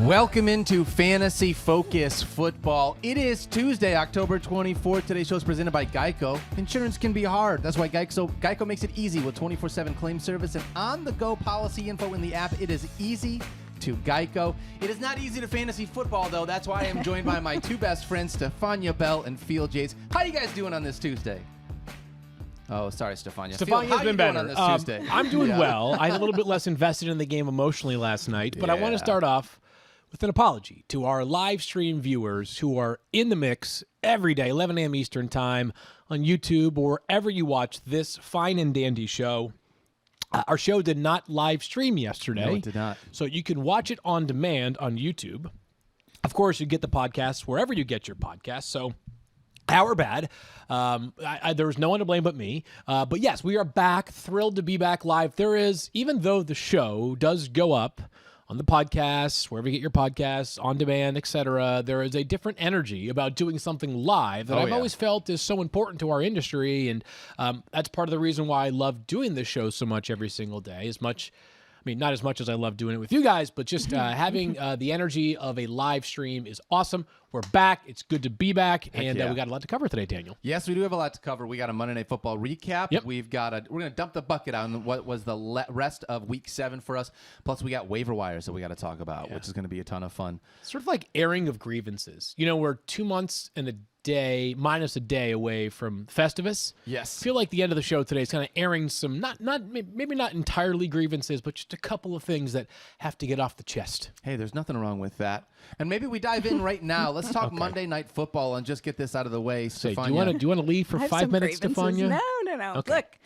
Welcome into Fantasy Focus Football. It is Tuesday, October 24th. Today's show is presented by Geico. Insurance can be hard. That's why Geico makes it easy with 24/7 claim service and on-the-go policy info in the app. It is easy to Geico. It is not easy to fantasy football, though. That's why I am joined by my two best friends, Stephania Bell and Field Yates. How are you guys doing on this Tuesday? Oh, sorry, Stephania. Stephania's been better. On this Tuesday? I'm doing well. I had a little bit less invested in the game emotionally last night, but I want to start off with an apology to our live stream viewers who are in the mix every day, 11 a.m. Eastern time on YouTube or wherever you watch this fine and dandy show. Our show did not live stream yesterday. No, it did not. So you can watch it on demand on YouTube. Of course, you get the podcasts wherever you get your podcasts. So our bad. There was no one to blame but me. But yes, we are back. Thrilled to be back live. There is, even though the show does go up on the podcasts, wherever you get your podcasts, on demand, etc., there is a different energy about doing something live that I've always felt is so important to our industry, and that's part of the reason why I love doing this show so much every single day. Not as much as I love doing it with you guys, but just having the energy of a live stream is awesome. We're back. It's good to be back, and we got a lot to cover today, Daniel. Yes, we do have a lot to cover. We got a Monday Night Football recap. Yep. We're going to dump the bucket on what was the rest of Week 7 for us. Plus, we got waiver wires that we got to talk about, which is going to be a ton of fun. Sort of like airing of grievances. You know, we're 2 months and a day, minus a day away from Festivus. Yes. I feel like the end of the show today is kind of airing some, maybe not entirely grievances, but just a couple of things that have to get off the chest. Hey, there's nothing wrong with that. And maybe we dive in right now. Let's talk Monday Night Football and just get this out of the way. Stephania, do you want to leave for 5 minutes, Stephania? No. Okay. Look,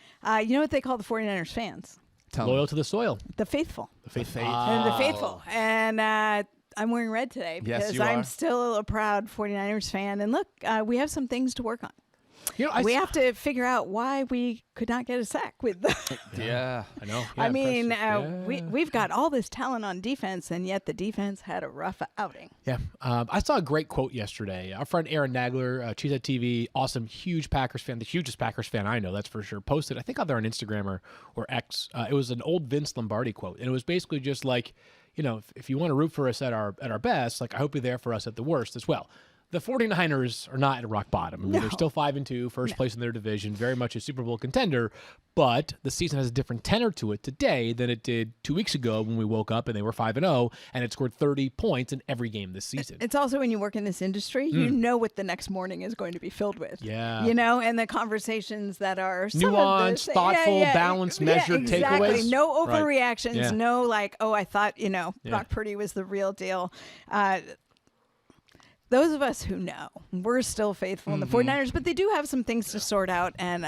you know what they call the 49ers fans? Loyal to the soil. The faithful. The faithful. The faithful. And I'm wearing red today because I'm still a proud 49ers fan. And look, we have some things to work on. You know, we have to figure out why we could not get a sack with the I know. Yeah, we've got all this talent on defense, and yet the defense had a rough outing. Yeah. I saw a great quote yesterday. Our friend Aaron Nagler, Cheesehead TV, awesome, huge Packers fan, the hugest Packers fan I know, that's for sure, posted, I think either on Instagram or X. It was an old Vince Lombardi quote, and it was basically just like, you know, if you want to root for us at our best, like I hope you're there for us at the worst as well. The 49ers are not at rock bottom. I mean, they're still 5-2, first place in their division, very much a Super Bowl contender, but the season has a different tenor to it today than it did 2 weeks ago when we woke up and they were 5-0 and it scored 30 points in every game this season. It's also when you work in this industry, you know what the next morning is going to be filled with. Yeah. You know, and the conversations that are nuanced, thoughtful, balanced, measured takeaways. No overreactions. Right. No like, oh, I thought, Brock Purdy was the real deal. Those of us who know, we're still faithful in the 49ers, but they do have some things to sort out, and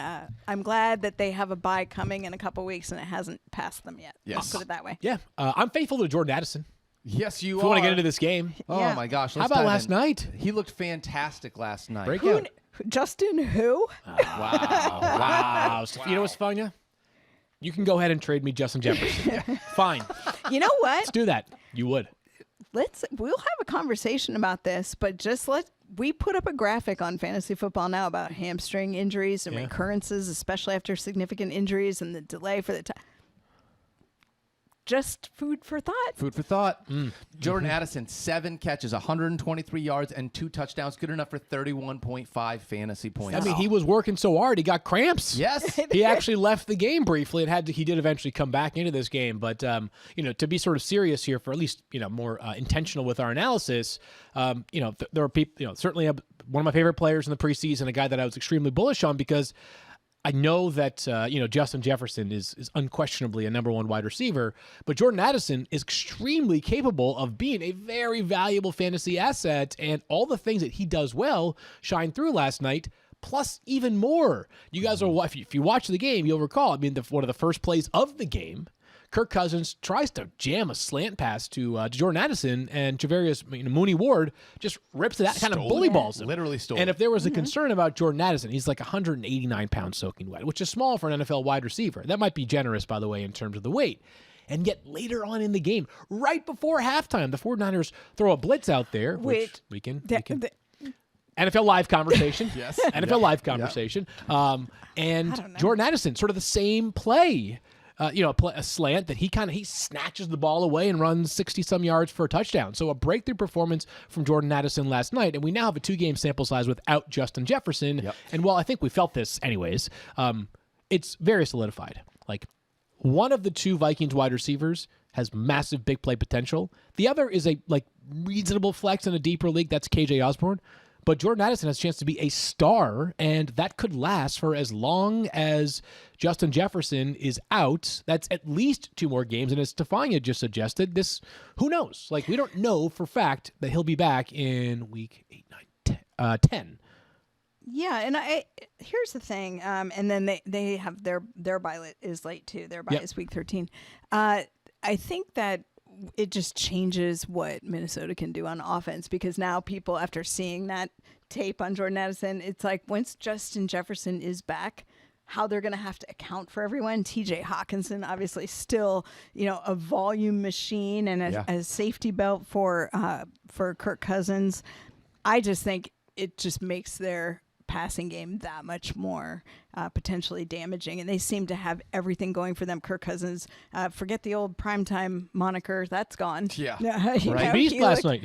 I'm glad that they have a bye coming in a couple weeks, and it hasn't passed them yet. Yes. I'll put it that way. Yeah. I'm faithful to Jordan Addison. Yes, you If we want to get into this game. Oh, my gosh. How about last night? He looked fantastic last night. Breakout. Justin who? Wow. You know what's fun, yeah? You can go ahead and trade me Justin Jefferson. Fine. You know what? Let's do that. You would. We'll have a conversation about this, but we put up a graphic on Fantasy Football Now about hamstring injuries and recurrences, especially after significant injuries and the delay for the time. Just food for thought. Food for thought. Jordan Addison, 7 catches, 123 yards, and 2 touchdowns. Good enough for 31.5 fantasy points. I mean, he was working so hard, he got cramps. Yes. He actually left the game briefly. He did eventually come back into this game. But, to be sort of serious here for at least, more intentional with our analysis, there are people, certainly one of my favorite players in the preseason, a guy that I was extremely bullish on because I know that, Justin Jefferson is unquestionably a number one wide receiver, but Jordan Addison is extremely capable of being a very valuable fantasy asset, and all the things that he does well shine through last night, plus even more. You guys if you watch the game, you'll recall, one of the first plays of the game, Kirk Cousins tries to jam a slant pass to Jordan Addison, and Javarius Mooney Ward just rips it out, kind of bully balls him. Literally stole. And if there was a concern about Jordan Addison, he's like 189 pounds soaking wet, which is small for an NFL wide receiver. That might be generous, by the way, in terms of the weight. And yet later on in the game, right before halftime, the 49ers throw a blitz out there, which we can NFL Live conversation. Yes. NFL Live conversation. And Jordan Addison, sort of the same play. a slant that he snatches the ball away and runs 60-some yards for a touchdown. So a breakthrough performance from Jordan Addison last night, and we now have a 2-game sample size without Justin Jefferson. Yep. And while I think we felt this anyways, it's very solidified. Like, one of the 2 Vikings wide receivers has massive big play potential. The other is a reasonable flex in a deeper league. That's KJ Osborne. But Jordan Addison has a chance to be a star, and that could last for as long as Justin Jefferson is out. That's at least 2 more games. And as Stephania just suggested, who knows? Like, we don't know for fact that he'll be back in week 8, 9, 10. Yeah, and here's the thing. And then they have their bye is late too. Their bye is week 13. I think that it just changes what Minnesota can do on offense, because now people, after seeing that tape on Jordan Addison, it's like once Justin Jefferson is back, how they're going to have to account for everyone. TJ Hawkinson, obviously still, a volume machine and a safety belt for Kirk Cousins. I just think it just makes their passing game that much more potentially damaging, and they seem to have everything going for them. Kirk Cousins, forget the old primetime moniker, that's gone. Beast last night.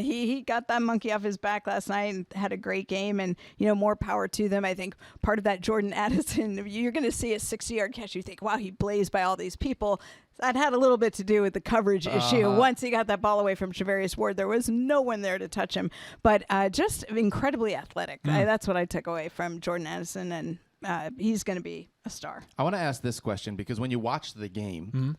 He got that monkey off his back last night and had a great game, and more power to them. I think part of that Jordan Addison, you're going to see a 60-yard catch, you think, wow, he blazed by all these people. That had a little bit to do with the coverage issue. Once he got that ball away from Charvarius Ward, there was no one there to touch him. But just incredibly athletic. That's what I took away from Jordan Addison, and he's going to be a star. I want to ask this question, because when you watch the game,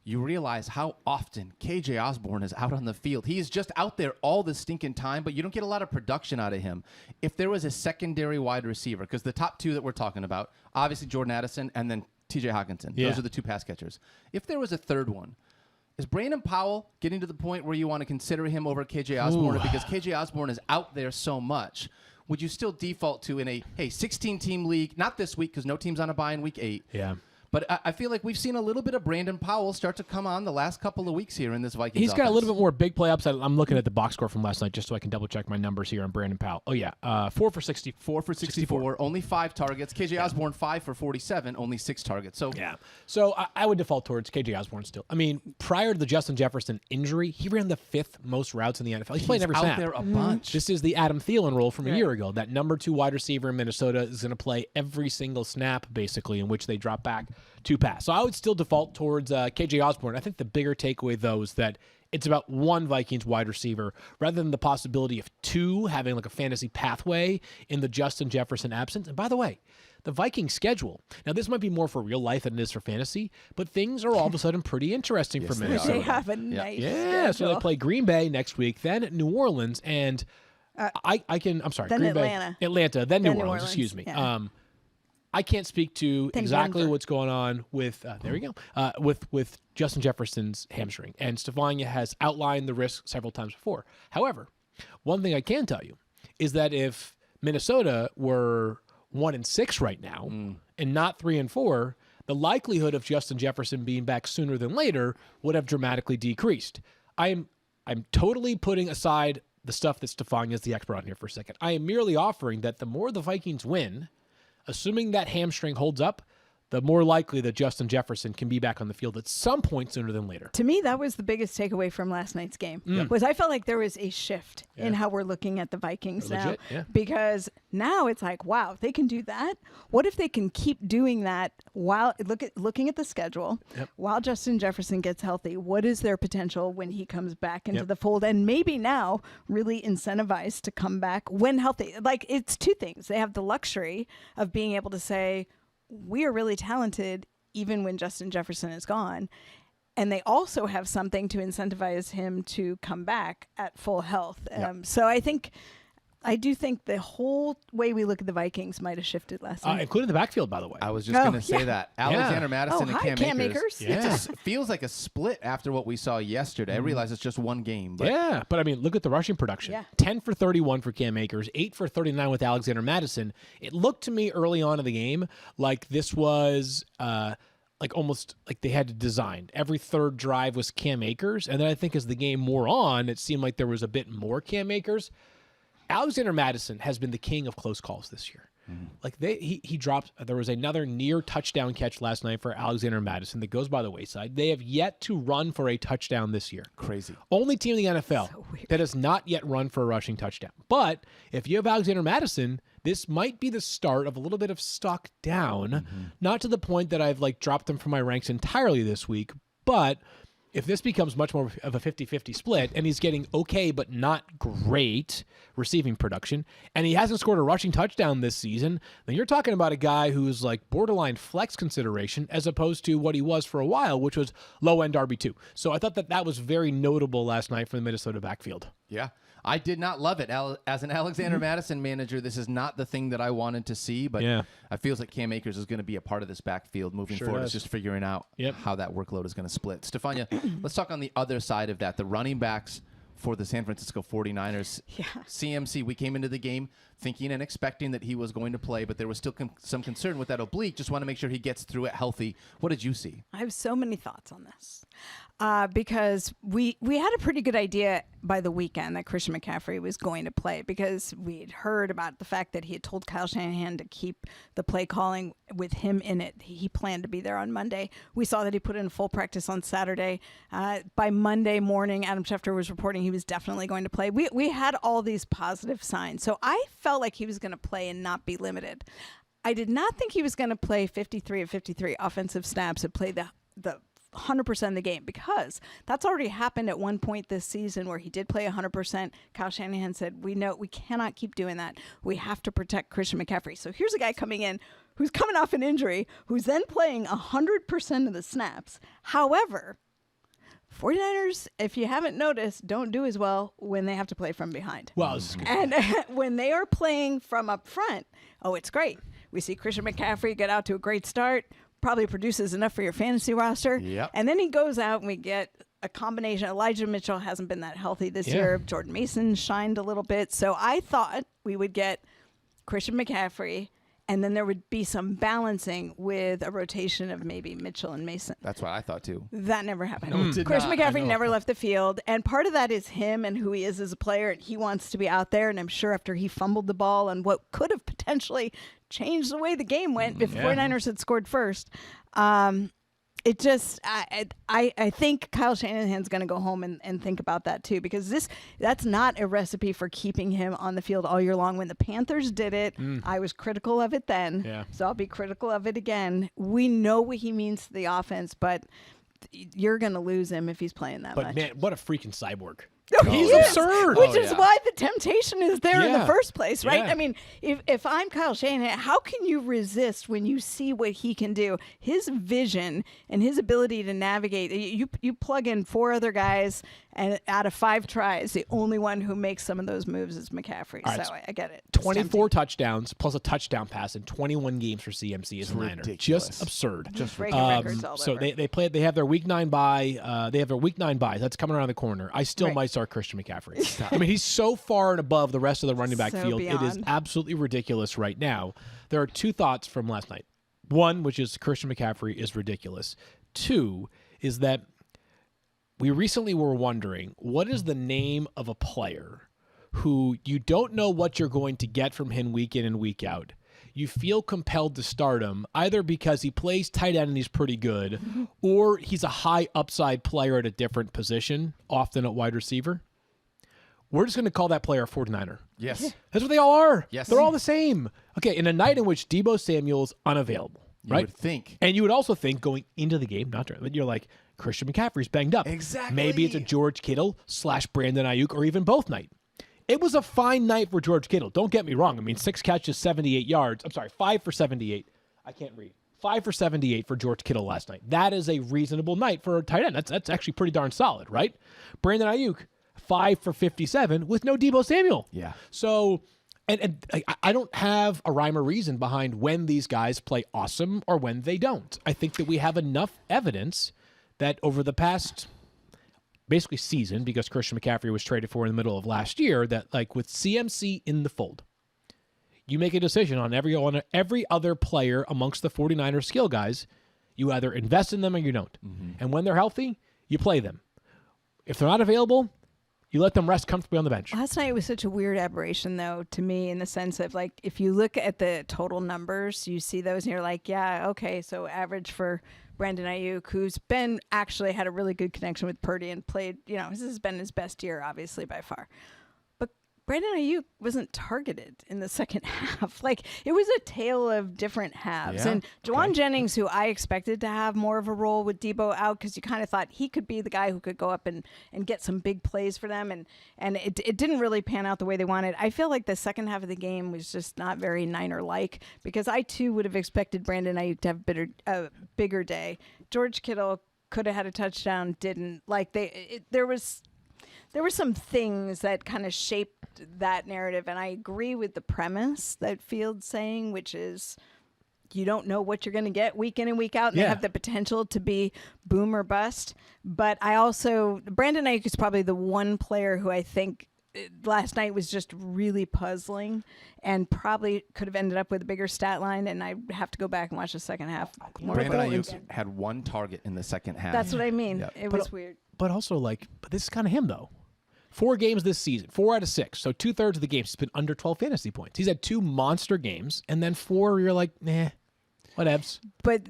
you realize how often KJ Osborne is out on the field. He is just out there all the stinking time, but you don't get a lot of production out of him. If there was a secondary wide receiver, because the top 2 that we're talking about, obviously Jordan Addison and then TJ Hawkinson. Yeah. Those are the 2 pass catchers. If there was a third one, is Brandon Powell getting to the point where you want to consider him over KJ Osborne? Because KJ Osborne is out there so much. Would you still default to in a 16-team league, not this week because no team's on a bye in week 8. Yeah. But I feel like we've seen a little bit of Brandon Powell start to come on the last couple of weeks here in this Vikings He's offense. got a little bit more big play upside. I'm looking at the box score from last night just so I can double-check my numbers here on Brandon Powell. 4 for 60. 4 for 64, only 5 targets. KJ Osborne, 5 for 47, only 6 targets. So I would default towards KJ Osborne still. I mean, prior to the Justin Jefferson injury, he ran the 5th most routes in the NFL. He's playing every snap. Out there a bunch. This is the Adam Thielen role from a year ago. That number 2 wide receiver in Minnesota is going to play every single snap, basically, in which they drop back to pass. So I would still default towards KJ Osborne. I think the bigger takeaway, though, is that it's about 1 Vikings wide receiver rather than the possibility of 2 having like a fantasy pathway in the Justin Jefferson absence. And by the way, the Vikings schedule, now this might be more for real life than it is for fantasy, but things are all of a sudden pretty interesting for Minnesota. They have a nice schedule. So they play Green Bay next week, then New Orleans, and then Green Atlanta, then New Orleans, excuse me. Yeah. I can't speak to exactly Denver. what's going on with with Justin Jefferson's hamstring, and Stephania has outlined the risk several times before. However, one thing I can tell you is that if Minnesota were 1-6 right now and not 3-4, the likelihood of Justin Jefferson being back sooner than later would have dramatically decreased. I'm totally putting aside the stuff that Stephania is the expert on here for a second. I am merely offering that the more the Vikings win, assuming that hamstring holds up, the more likely that Justin Jefferson can be back on the field at some point sooner than later. To me, that was the biggest takeaway from last night's game. Was I felt like there was a shift in how we're looking at the Vikings now. Because now it's like, wow, they can do that. What if they can keep doing that while looking at the schedule, while Justin Jefferson gets healthy? What is their potential when he comes back into the fold? And maybe now really incentivized to come back when healthy. Like, it's 2 things. They have the luxury of being able to say, we are really talented even when Justin Jefferson is gone. And they also have something to incentivize him to come back at full health. So I do think the whole way we look at the Vikings might have shifted last night. Including the backfield, by the way. I was just going to say that. Alexander Madison and Cam Akers. It feels like a split after what we saw yesterday. I realize it's just 1 game. But but I mean, look at the rushing production. 10 for 31 for Cam Akers, 8 for 39 with Alexander Madison. It looked to me early on in the game like this was almost like they had to design. Every third drive was Cam Akers. And then I think as the game wore on, it seemed like there was a bit more Cam Akers. Alexander Madison has been the king of close calls this year. Like he dropped. There was another near touchdown catch last night for Alexander Mattison that goes by the wayside. They have yet to run for a touchdown this year. Crazy. Only team in the NFL that has not yet run for a rushing touchdown. But if you have Alexander Mattison, this might be the start of a little bit of stock down. Not to the point that I've like dropped them from my ranks entirely this week, but if this becomes much more of a 50-50 split and he's getting okay but not great receiving production and he hasn't scored a rushing touchdown this season, then you're talking about a guy who's like borderline flex consideration as opposed to what he was for a while, which was low-end RB2. So I thought that was very notable last night for the Minnesota backfield. Yeah. I did not love it. As an Alexander Mattison manager, this is not the thing that I wanted to see, but it feels like Cam Akers is going to be a part of this backfield moving forward. It's just figuring out how that workload is going to split. Stephania, let's talk on the other side of that, the running backs for the San Francisco 49ers. Yeah. CMC, we came into the game thinking and expecting that he was going to play, but there was still some concern with that oblique. Just want to make sure he gets through it healthy. What did you see? I have so many thoughts on this because we had a pretty good idea by the weekend that Christian McCaffrey was going to play because we'd heard about the fact that he had told Kyle Shanahan to keep the play calling with him in it. He planned to be there on Monday. We saw that he put in full practice on Saturday. By Monday morning, Adam Schefter was reporting he was definitely going to play. We had all these positive signs. So I felt like he was going to play and not be limited. I did not think he was going to play 53 of 53 offensive snaps and play the 100% of the game because that's already happened at one point this season where he did play 100%. Kyle Shanahan said, we know we cannot keep doing that. We have to protect Christian McCaffrey. So here's a guy coming in who's coming off an injury, who's then playing 100% of the snaps. However, 49ers, if you haven't noticed, don't do as well when they have to play from behind. Well, and when they are playing from up front, it's great. We see Christian McCaffrey get out to a great start, probably produces enough for your fantasy roster. Yep. And then he goes out and we get a combination. Elijah Mitchell hasn't been that healthy this year. Jordan Mason shined a little bit. So I thought we would get Christian McCaffrey, and then there would be some balancing with a rotation of maybe Mitchell and Mason. That's what I thought, too. That never happened. No, it did Christian not. McCaffrey never left the field, and part of that is him and who he is as a player, and he wants to be out there, and I'm sure after he fumbled the ball and what could have potentially changed the way the game went if the 49ers had scored first, it just, I think Kyle Shanahan's going to go home and think about that too, because that's not a recipe for keeping him on the field all year long. When the Panthers did it, I was critical of it then, so I'll be critical of it again. We know what he means to the offense, but you're going to lose him if he's playing that much. But man, what a freaking cyborg. He's absurd. Which is why the temptation is there in the first place, right? Yeah. I mean, if I'm Kyle Shanahan, how can you resist when you see what he can do? His vision and his ability to navigate. You plug in 4 other guys, and out of 5 tries, the only one who makes some of those moves is McCaffrey. Right, so I get it. 24 touchdowns plus a touchdown pass in 21 games for CMC as a Niner. Ridiculous. Just absurd. Just breaking records all so over. they have their week 9 bye. They have their week 9 bye. That's coming around the corner. I still might start Christian McCaffrey. I mean, he's so far and above the rest of the running back field. Beyond. It is absolutely ridiculous right now. There are 2 thoughts from last night. One, which is Christian McCaffrey is ridiculous. 2 is that we recently were wondering, what is the name of a player who you don't know what you're going to get from him week in and week out? You feel compelled to start him either because he plays tight end and he's pretty good, or he's a high upside player at a different position, often at wide receiver. We're just going to call that player a 49er. Yes. That's what they all are. Yes. They're all the same. Okay, in a night in which Deebo Samuel's unavailable, right? You would think. And you would also think going into the game, not during, but you're like, Christian McCaffrey's banged up. Exactly. Maybe it's a George Kittle / Brandon Ayuk or even both night. It was a fine night for George Kittle. Don't get me wrong. I mean, 6 catches, 78 yards. I'm sorry, 5 for 78. I can't read. 5 for 78 for George Kittle last night. That is a reasonable night for a tight end. That's actually pretty darn solid, right? Brandon Ayuk, 5 for 57 with no Deebo Samuel. Yeah. So, and I don't have a rhyme or reason behind when these guys play awesome or when they don't. I think that we have enough evidence that over the past basically season, because Christian McCaffrey was traded for in the middle of last year, that like with CMC in the fold, you make a decision on every other player amongst the 49ers skill guys. You either invest in them or you don't. And when they're healthy, you play them. If they're not available, You let them rest comfortably on the bench. Last night was such a weird aberration, though, to me, in the sense of, like, if you look at the total numbers, you see those and you're like, yeah, okay, so average for Brandon Ayuk, who's been actually had a really good connection with Purdy and played, this has been his best year, obviously, by far. But Brandon Ayuk wasn't targeted in the second half. Like, it was a tale of different halves. Yeah. And Juwan Jennings, who I expected to have more of a role with Debo out, because you kind of thought he could be the guy who could go up and get some big plays for them. And it didn't really pan out the way they wanted. I feel like the second half of the game was just not very Niner-like, because I, too, would have expected Brandon Ayuk to have a bigger day. George Kittle could have had a touchdown, didn't. Like, there were some things that kind of shaped that narrative, and I agree with the premise that Field's saying, which is you don't know what you're going to get week in and week out, and they have the potential to be boom or bust. But Brandon Ayuk is probably the one player who I think last night was just really puzzling and probably could have ended up with a bigger stat line, and I have to go back and watch the second half. Brandon Ayuk had one target in the second half. That's what I mean. Yep. It was weird. But also, but this is kind of him, though. 4 games this season, 4 out of 6. So 2/3 of the games, he's been under 12 fantasy points. He's had 2 monster games, and then 4, you're like, nah, whatevs. But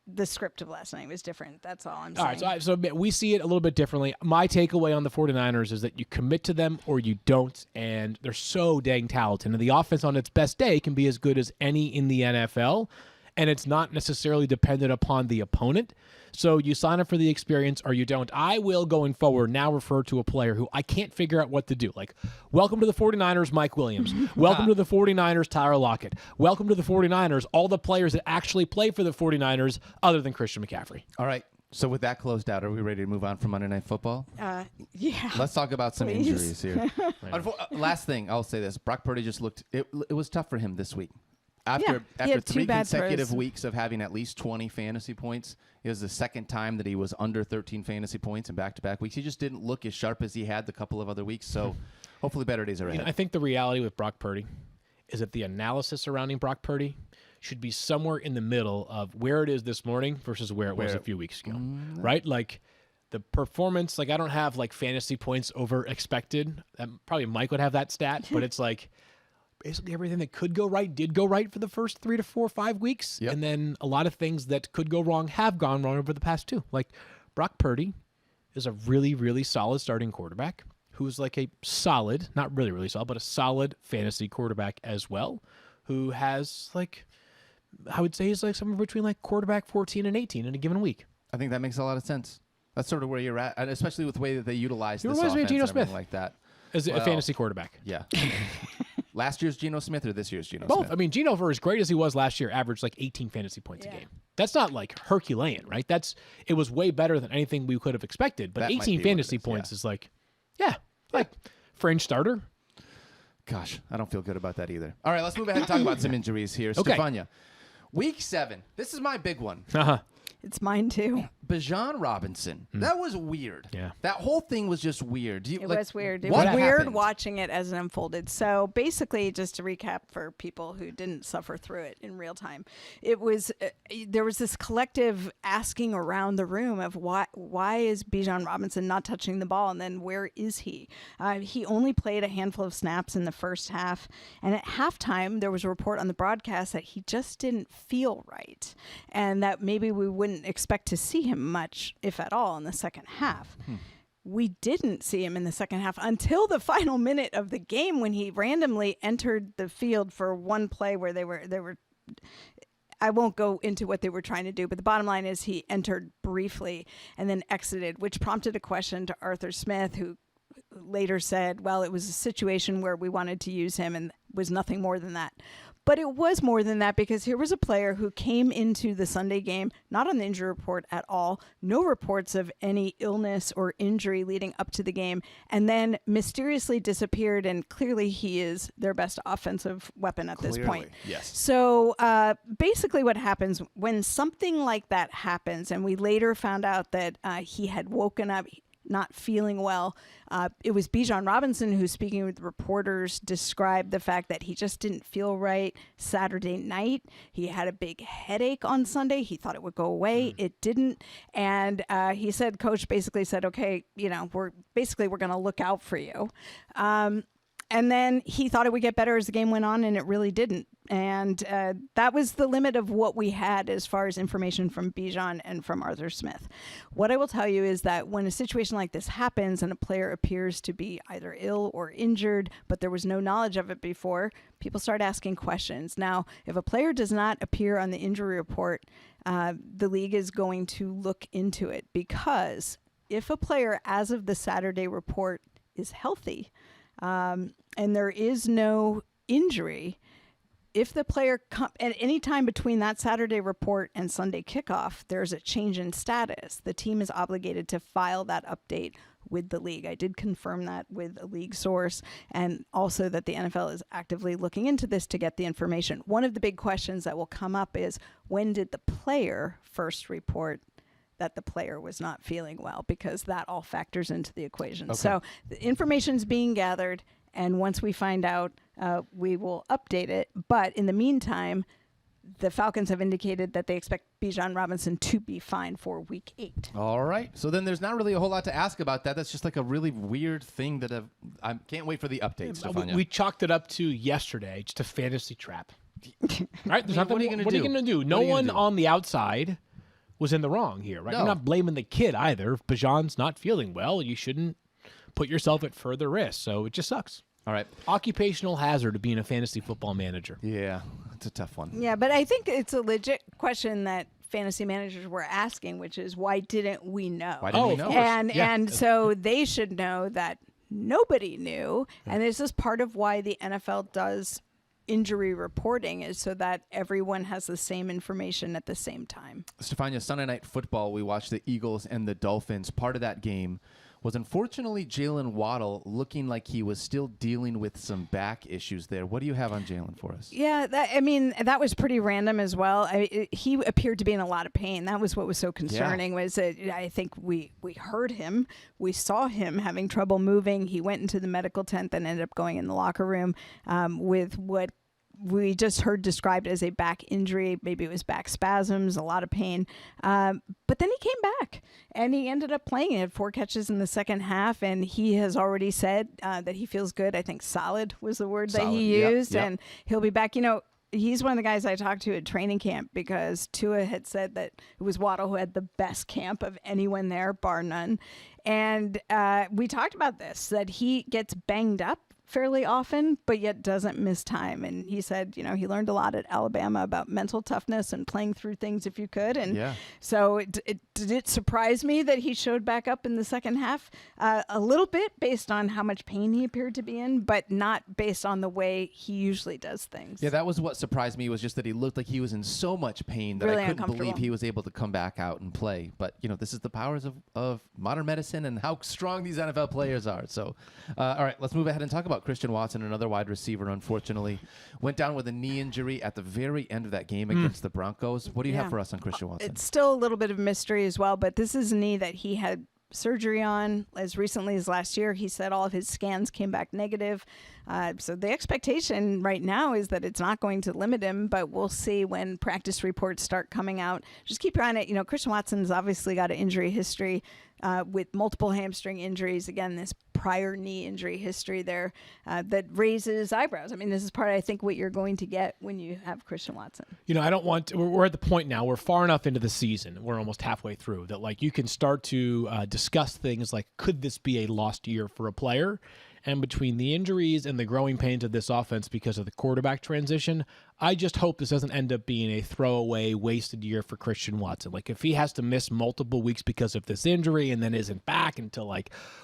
the script of last night was different. That's all I'm saying. All right, so we see it a little bit differently. My takeaway on the 49ers is that you commit to them or you don't, and they're so dang talented. And the offense on its best day can be as good as any in the NFL, and it's not necessarily dependent upon the opponent. So you sign up for the experience or you don't. I will, going forward, now refer to a player who I can't figure out what to do. Like, welcome to the 49ers, Mike Williams. Welcome to the 49ers, Tyler Lockett. Welcome to the 49ers, all the players that actually play for the 49ers other than Christian McCaffrey. All right. So with that closed out, are we ready to move on from Monday Night Football? Yeah. Let's talk about some Please. injuries here. Last thing, I'll say this. Brock Purdy just looked – it was tough for him this week. After 3 consecutive weeks of having at least 20 fantasy points, it was the second time that he was under 13 fantasy points in back-to-back weeks. He just didn't look as sharp as he had the couple of other weeks, so hopefully better days are ahead. I think the reality with Brock Purdy is that the analysis surrounding Brock Purdy should be somewhere in the middle of where it is this morning versus where it was a few weeks ago, right? Like, the performance, I don't have, fantasy points over expected. Probably Mike would have that stat, but it's like – basically everything that could go right did go right for the first 3 to 4 or 5 weeks. Yep. And then a lot of things that could go wrong have gone wrong over the past 2. Like, Brock Purdy is a really, really solid starting quarterback who's a solid, not really, really solid, but a solid fantasy quarterback as well, who has, I would say he's somewhere between quarterback 14 and 18 in a given week. I think that makes a lot of sense. That's sort of where you're at, and especially with the way that they utilize this offense me of Geno and everything Smith like that. As a fantasy quarterback. Yeah. Last year's Geno Smith or this year's Geno Both. Smith? I mean, Geno, for as great as he was last year, averaged 18 fantasy points a game. That's not Herculean, right? It was way better than anything we could have expected. But 18 fantasy points is fringe starter. Gosh, I don't feel good about that either. All right, let's move ahead and talk about some injuries here. Okay. Stephania, Week 7. This is my big one. It's mine too. Bijan Robinson. That was weird. Yeah. That whole thing was just weird. It was weird. It was weird watching it as it unfolded. So basically, just to recap for people who didn't suffer through it in real time, it was there was this collective asking around the room of why is Bijan Robinson not touching the ball, and then where is he? He only played a handful of snaps in the first half, and at halftime there was a report on the broadcast that he just didn't feel right, and that maybe we wouldn't expect to see him much, if at all, in the second half. We didn't see him in the second half until the final minute of the game, when he randomly entered the field for one play where they were I won't go into what they were trying to do, but the bottom line is he entered briefly and then exited, which prompted a question to Arthur Smith, who later said, well, it was a situation where we wanted to use him and was nothing more than that. But it was more than that, because here was a player who came into the Sunday game not on the injury report at all, no reports of any illness or injury leading up to the game, and then mysteriously disappeared, and clearly he is their best offensive weapon at this point. Yes. So basically what happens when something like that happens, and we later found out that he had woken up, not feeling well. It was Bijan Robinson who, speaking with reporters, described the fact that he just didn't feel right Saturday night. He had a big headache on Sunday. He thought it would go away. It didn't. And he said, coach basically said, okay, we're going to look out for you. And then he thought it would get better as the game went on, and it really didn't. And that was the limit of what we had as far as information from Bijan and from Arthur Smith. What I will tell you is that when a situation like this happens and a player appears to be either ill or injured, but there was no knowledge of it before, people start asking questions. Now, if a player does not appear on the injury report, the league is going to look into it, because if a player, as of the Saturday report, is healthy, and there is no injury, if the player at any time between that Saturday report and Sunday kickoff, there's a change in status, the team is obligated to file that update with the league. I did confirm that with a league source, and also that the NFL is actively looking into this to get the information. One of the big questions that will come up is, when did the player first report that the player was not feeling well? Because that all factors into the equation. Okay. So the information's being gathered, and once we find out, we will update it. But in the meantime, the Falcons have indicated that they expect Bijan Robinson to be fine for Week 8. All right. So then there's not really a whole lot to ask about that. That's just like a really weird thing that I can't wait for the updates, Stephania. We chalked it up to yesterday, just a fantasy trap. Right? There's nothing, what are you going to do? No one on the outside was in the wrong here, right? No. You're not blaming the kid either. If Bijan's not feeling well, you shouldn't put yourself at further risk. So it just sucks. All right. Occupational hazard of being a fantasy football manager. Yeah, it's a tough one. Yeah, but I think it's a legit question that fantasy managers were asking, which is, why didn't we know? Why didn't we know? And so they should know that nobody knew. And this is part of why the NFL does injury reporting, is so that everyone has the same information at the same time. Stephania, Sunday Night Football, we watched the Eagles and the Dolphins. Part of that game was unfortunately Jalen Waddle looking like he was still dealing with some back issues there. What do you have on Jalen for us? Yeah, that was pretty random as well. He appeared to be in a lot of pain. That was what was so concerning. Was that I think we heard him. We saw him having trouble moving. He went into the medical tent, then ended up going in the locker room with what we just heard described as a back injury. Maybe it was back spasms, a lot of pain. But then he came back, and he ended up playing. He had 4 catches in the second half, and he has already said that he feels good. I think solid was the word that he used, and he'll be back. He's one of the guys I talked to at training camp, because Tua had said that it was Waddle who had the best camp of anyone there, bar none. And we talked about this, that he gets banged up fairly often, but yet doesn't miss time. And he said, he learned a lot at Alabama about mental toughness and playing through things if you could. And so did it surprise me that he showed back up in the second half? A little bit, based on how much pain he appeared to be in, but not based on the way he usually does things. Yeah, that was what surprised me, was just that he looked like he was in so much pain that really I couldn't believe he was able to come back out and play. But, this is the powers of modern medicine and how strong these NFL players are. So, all right, let's move ahead and talk about Christian Watson, another wide receiver, unfortunately, went down with a knee injury at the very end of that game against the Broncos. What do you have for us on Christian Watson? It's still a little bit of mystery as well, but this is a knee that he had surgery on as recently as last year. He said all of his scans came back negative. So the expectation right now is that it's not going to limit him, but we'll see when practice reports start coming out. Just keep your eye on it. Christian Watson's obviously got an injury history with multiple hamstring injuries. Again, this prior knee injury history there that raises eyebrows. This is part, I think, what you're going to get when you have Christian Watson. I don't want to, we're at the point now, we're far enough into the season, we're almost halfway through, that you can start to discuss things like, could this be a lost year for a player? And between the injuries and the growing pains of this offense because of the quarterback transition, I just hope this doesn't end up being a throwaway, wasted year for Christian Watson. If he has to miss multiple weeks because of this injury and then isn't back until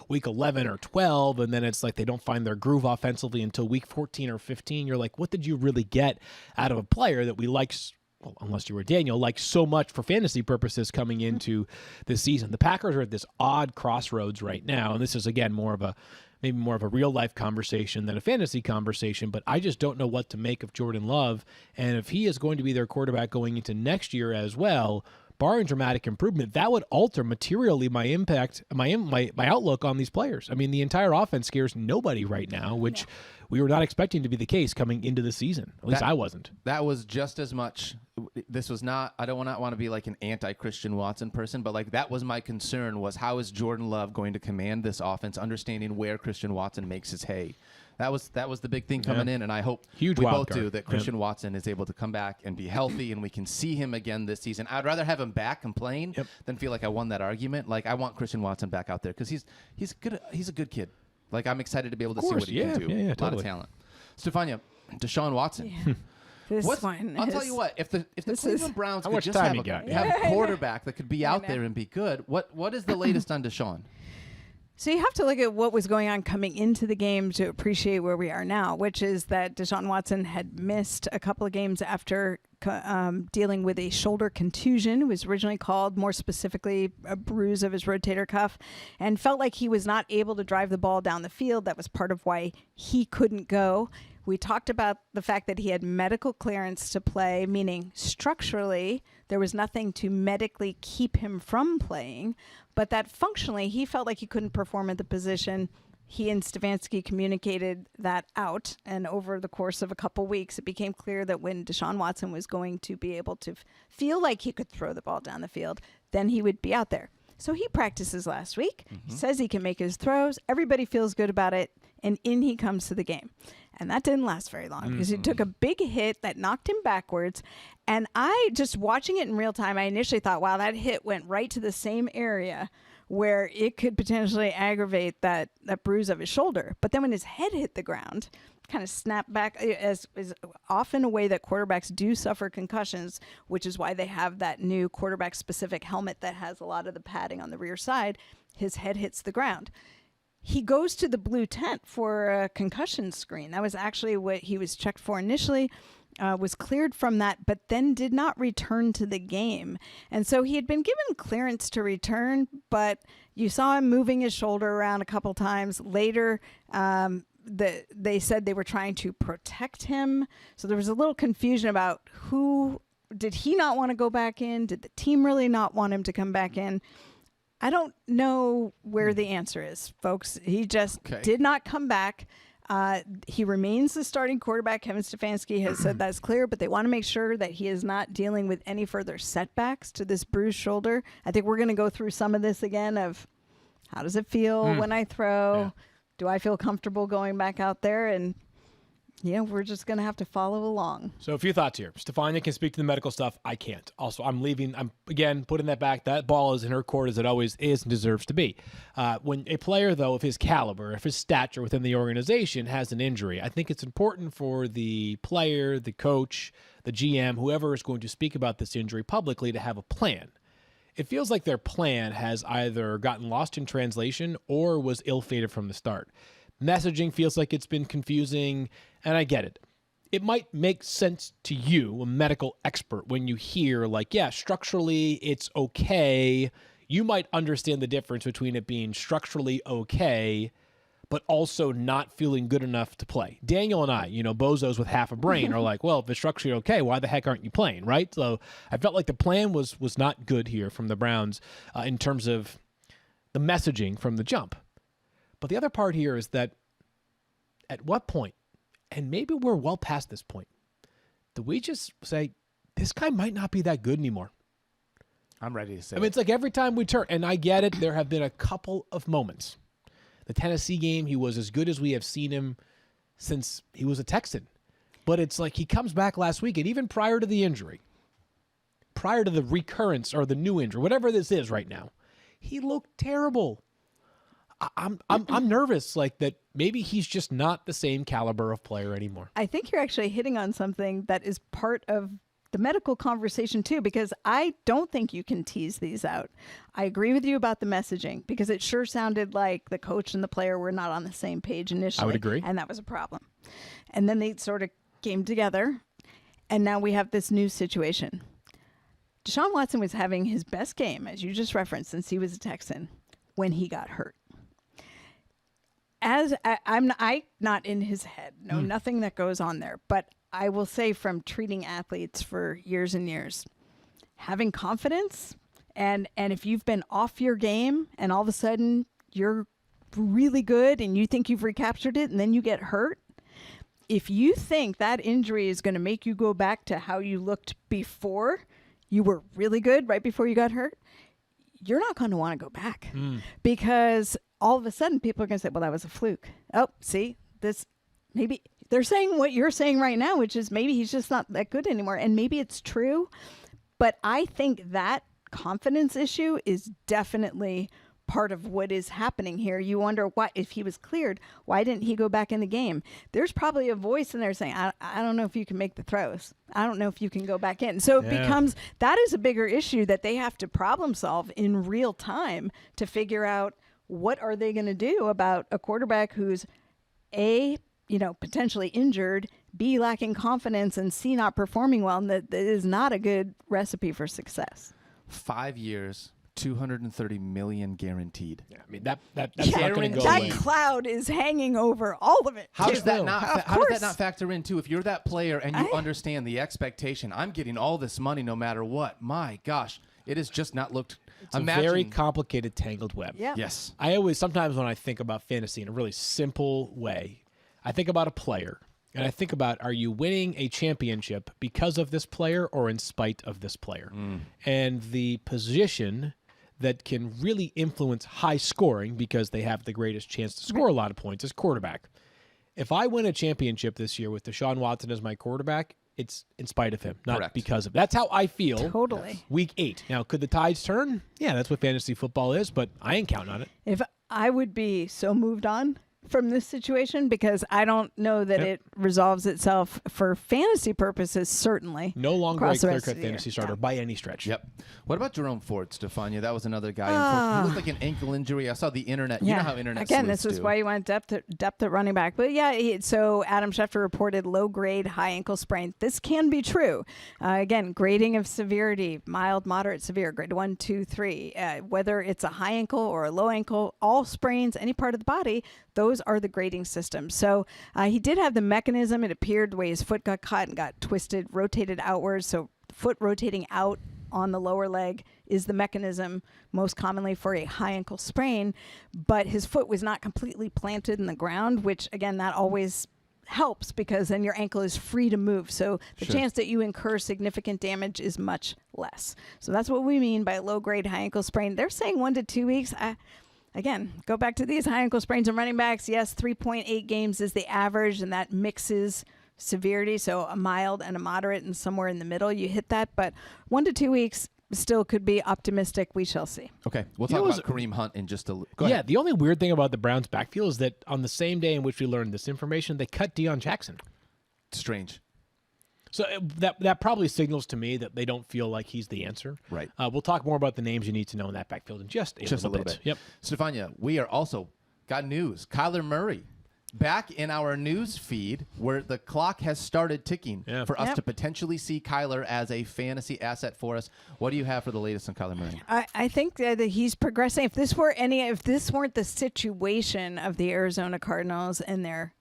week 11 or 12, and then it's they don't find their groove offensively until week 14 or 15, you're like, what did you really get out of a player that we like? Well, unless you were Daniel, so much for fantasy purposes coming into this season. The Packers are at this odd crossroads right now, and this is, again, maybe more of a real-life conversation than a fantasy conversation, but I just don't know what to make of Jordan Love, and if he is going to be their quarterback going into next year as well, barring dramatic improvement, that would alter materially my impact, my outlook on these players. I mean, the entire offense scares nobody right now, which we were not expecting to be the case coming into the season. At least I wasn't. That was just as much. This was not. I don't want to be like an anti-Christian Watson person, but like that was my concern: was how is Jordan Love going to command this offense, understanding where Christian Watson makes his hay. That was the big thing coming in, and I hope we both do that. Christian Watson is able to come back and be healthy, and we can see him again this season. I'd rather have him back and playing than feel like I won that argument. Like I want Christian Watson back out there because he's good. He's a good kid. Like I'm excited to be able to see what he can do. Yeah, a lot of talent. Stephania, Deshaun Watson. Yeah. I'll tell you what. If the Cleveland Browns could just have a quarterback that could be out there and be good, what is the latest on Deshaun? So you have to look at what was going on coming into the game to appreciate where we are now, which is that Deshaun Watson had missed a couple of games after dealing with a shoulder contusion. It was originally called, more specifically, a bruise of his rotator cuff, and felt like he was not able to drive the ball down the field. That was part of why he couldn't go. We talked about the fact that he had medical clearance to play, meaning structurally there was nothing to medically keep him from playing, but that functionally he felt like he couldn't perform at the position. He and Stefanski communicated that out, and over the course of a couple weeks, it became clear that when Deshaun Watson was going to be able to feel like he could throw the ball down the field, then he would be out there. So he practices last week. He says he can make his throws. Everybody feels good about it, and in he comes to the game. And that didn't last very long because he took a big hit that knocked him backwards. And I, just watching it in real time, I initially thought, wow, that hit went right to the same area where it could potentially aggravate that bruise of his shoulder. But then when his head hit the ground, kind of snapped back, as is often a way that quarterbacks do suffer concussions, which is why they have that new quarterback-specific helmet that has a lot of the padding on the rear side. His head hits the ground. He goes to the blue tent for a concussion screen. That was actually what he was checked for initially, was cleared from that, but then did not return to the game. And so he had been given clearance to return, but you saw him moving his shoulder around a couple times. Later, they said they were trying to protect him. So there was a little confusion about did he not want to go back in? Did the team really not want him to come back in? I don't know where the answer is, folks. He just did not come back. He remains the starting quarterback. Kevin Stefanski has said that's clear, but they want to make sure that he is not dealing with any further setbacks to this bruised shoulder. I think we're going to go through some of this again of how does it feel when I throw? Yeah. Do I feel comfortable going back out there? And we're just going to have to follow along. So a few thoughts here. Stephania can speak to the medical stuff. I can't. Also, I'm again putting that back. That ball is in her court as it always is and deserves to be. When a player, though, of his caliber, of his stature within the organization has an injury, I think it's important for the player, the coach, the GM, whoever is going to speak about this injury publicly to have a plan. It feels like their plan has either gotten lost in translation or was ill-fated from the start. Messaging feels like it's been confusing, and I get it. It might make sense to you, a medical expert, when you hear, like, yeah, structurally it's okay. You might understand the difference between it being structurally okay, but also not feeling good enough to play. Daniel and I, bozos with half a brain, are like, well, if it's structurally okay, why the heck aren't you playing, right? So I felt like the plan was not good here from the Browns in terms of the messaging from the jump. But the other part here is that at what point, and maybe we're well past this point, do we just say, this guy might not be that good anymore? I'm ready to say it's like every time we turn, and I get it, there have been a couple of moments. The Tennessee game, he was as good as we have seen him since he was a Texan. But it's like he comes back last week, and even prior to the injury, prior to the recurrence or the new injury, whatever this is right now, he looked terrible. I'm nervous, like that maybe he's just not the same caliber of player anymore. I think you're actually hitting on something that is part of the medical conversation too, because I don't think you can tease these out. I agree with you about the messaging because it sure sounded like the coach and the player were not on the same page initially. I would agree. And that was a problem. And then they sort of came together, and now we have this new situation. Deshaun Watson was having his best game, as you just referenced, since he was a Texan, when he got hurt. I'm not in his head, nothing that goes on there. But I will say, from treating athletes for years and years, having confidence, and if you've been off your game and all of a sudden you're really good and you think you've recaptured it and then you get hurt, if you think that injury is going to make you go back to how you looked before you were really good right before you got hurt, you're not going to want to go back because all of a sudden people are going to say, well, that was a fluke. Oh, see, this maybe they're saying what you're saying right now, which is maybe he's just not that good anymore. And maybe it's true. But I think that confidence issue is definitely part of what is happening here. You wonder why, if he was cleared, why didn't he go back in the game? There's probably a voice in there saying, I don't know if you can make the throws. I don't know if you can go back in. So it becomes, that is a bigger issue that they have to problem solve in real time to figure out what are they going to do about a quarterback who's A, potentially injured, B, lacking confidence, and C, not performing well. And that is not a good recipe for success. 5 years. $230 million guaranteed. Yeah, I mean that's not going to go away. That cloud is hanging over all of it. How does that not factor in too? If you're that player and you understand the expectation, I'm getting all this money no matter what. My gosh, it has just not looked. It's a very complicated, tangled web. Yeah. Yes. Sometimes when I think about fantasy in a really simple way, I think about a player. And I think about, are you winning a championship because of this player or in spite of this player? And the position that can really influence high scoring because they have the greatest chance to score a lot of points is quarterback. If I win a championship this year with Deshaun Watson as my quarterback, it's in spite of him, not because of. That's how I feel. Totally. Week 8. Now, could the tides turn? Yeah, that's what fantasy football is, but I ain't counting on it. If I would be so moved on from this situation because I don't know that it resolves itself for fantasy purposes, certainly. No longer a clear-cut fantasy starter by any stretch. Yep. What about Jerome Ford, Stephania? That was another guy. He looked like an ankle injury. I saw the internet. You know how internet Again, this is why you want depth at running back. But yeah, so Adam Schefter reported low-grade high ankle sprain. This can be true. Again, grading of severity, mild, moderate, severe, grade 1, 2, 3. Whether it's a high ankle or a low ankle, all sprains, any part of the body, those are the grading systems. So he did have the mechanism. It appeared the way his foot got caught and got twisted, rotated outwards. So foot rotating out on the lower leg is the mechanism most commonly for a high ankle sprain. But his foot was not completely planted in the ground, which, again, that always helps because then your ankle is free to move. So the chance that you incur significant damage is much less. So that's what we mean by low-grade high ankle sprain. They're saying 1 to 2 weeks. Again, go back to these high ankle sprains and running backs. Yes, 3.8 games is the average, and that mixes severity. So a mild and a moderate and somewhere in the middle, you hit that. But 1 to 2 weeks still could be optimistic. We shall see. Okay, we'll talk about Kareem Hunt in just a little. Go ahead. The only weird thing about the Browns' backfield is that on the same day in which we learned this information, they cut Deion Jackson. Strange. So that probably signals to me that they don't feel like he's the answer. Right. We'll talk more about the names you need to know in that backfield in just a little bit. Yep. Stephania, we are also got news. Kyler Murray back in our news feed where the clock has started ticking for us to potentially see Kyler as a fantasy asset for us. What do you have for the latest on Kyler Murray? I think that he's progressing. If this weren't the situation of the Arizona Cardinals and their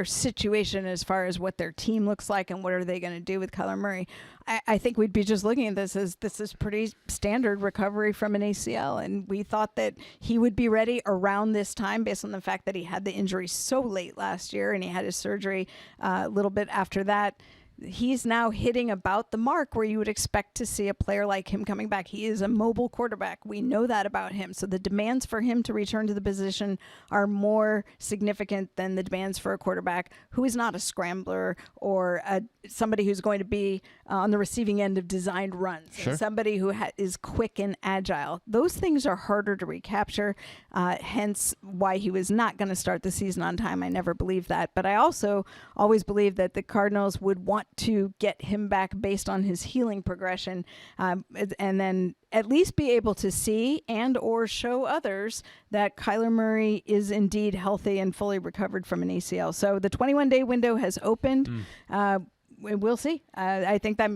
situation as far as what their team looks like and what are they going to do with Kyler Murray, I think we'd be just looking at this as this is pretty standard recovery from an ACL. And we thought that he would be ready around this time based on the fact that he had the injury so late last year and he had his surgery a little bit after that. He's now hitting about the mark where you would expect to see a player like him coming back. He is a mobile quarterback. We know that about him. So the demands for him to return to the position are more significant than the demands for a quarterback who is not a scrambler or somebody who's going to be on the receiving end of designed runs. And somebody who is quick and agile. Those things are harder to recapture, hence why he was not going to start the season on time. I never believed that. But I also always believed that the Cardinals would want to get him back based on his healing progression, and then at least be able to see and or show others that Kyler Murray is indeed healthy and fully recovered from an ACL. So the 21-day window has opened. We'll see. I think that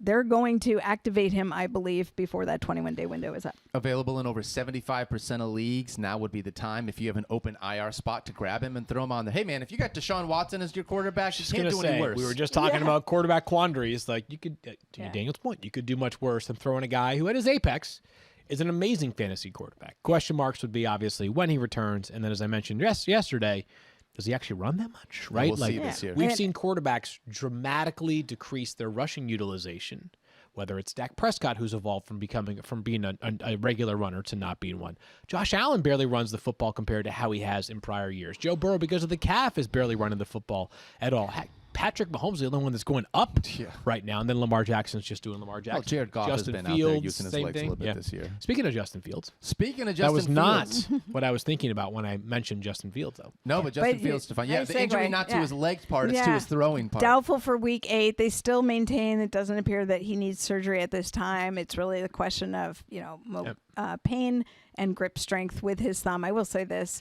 they're going to activate him, I believe, before that 21-day window is up. Available in over 75% of leagues. Now would be the time if you have an open IR spot to grab him and throw him on there. Hey, man, if you got Deshaun Watson as your quarterback, you can't do any worse. We were just talking about quarterback quandaries. Like, you could, to Daniel's point, you could do much worse than throwing a guy who at his apex is an amazing fantasy quarterback. Question marks would be, obviously, when he returns. And then, as I mentioned yesterday, does he actually run that much, right? We'll see this year. We've seen quarterbacks dramatically decrease their rushing utilization, whether it's Dak Prescott, who's evolved from being a regular runner to not being one. Josh Allen barely runs the football compared to how he has in prior years. Joe Burrow, because of the calf, is barely running the football at all. Heck, Patrick Mahomes is the only one that's going up right now, and then Lamar Jackson's just doing Lamar Jackson. Well, Jared Goff Justin has been Fields, out there using his legs a little bit this year. Speaking of Justin Fields. That was not what I was thinking about when I mentioned Justin Fields, though. No, but Justin Fields, Stephania. Yeah, the injury not to his legs part, it's to his throwing part. Doubtful for week 8. They still maintain it doesn't appear that he needs surgery at this time. It's really the question of, pain and grip strength with his thumb. I will say this.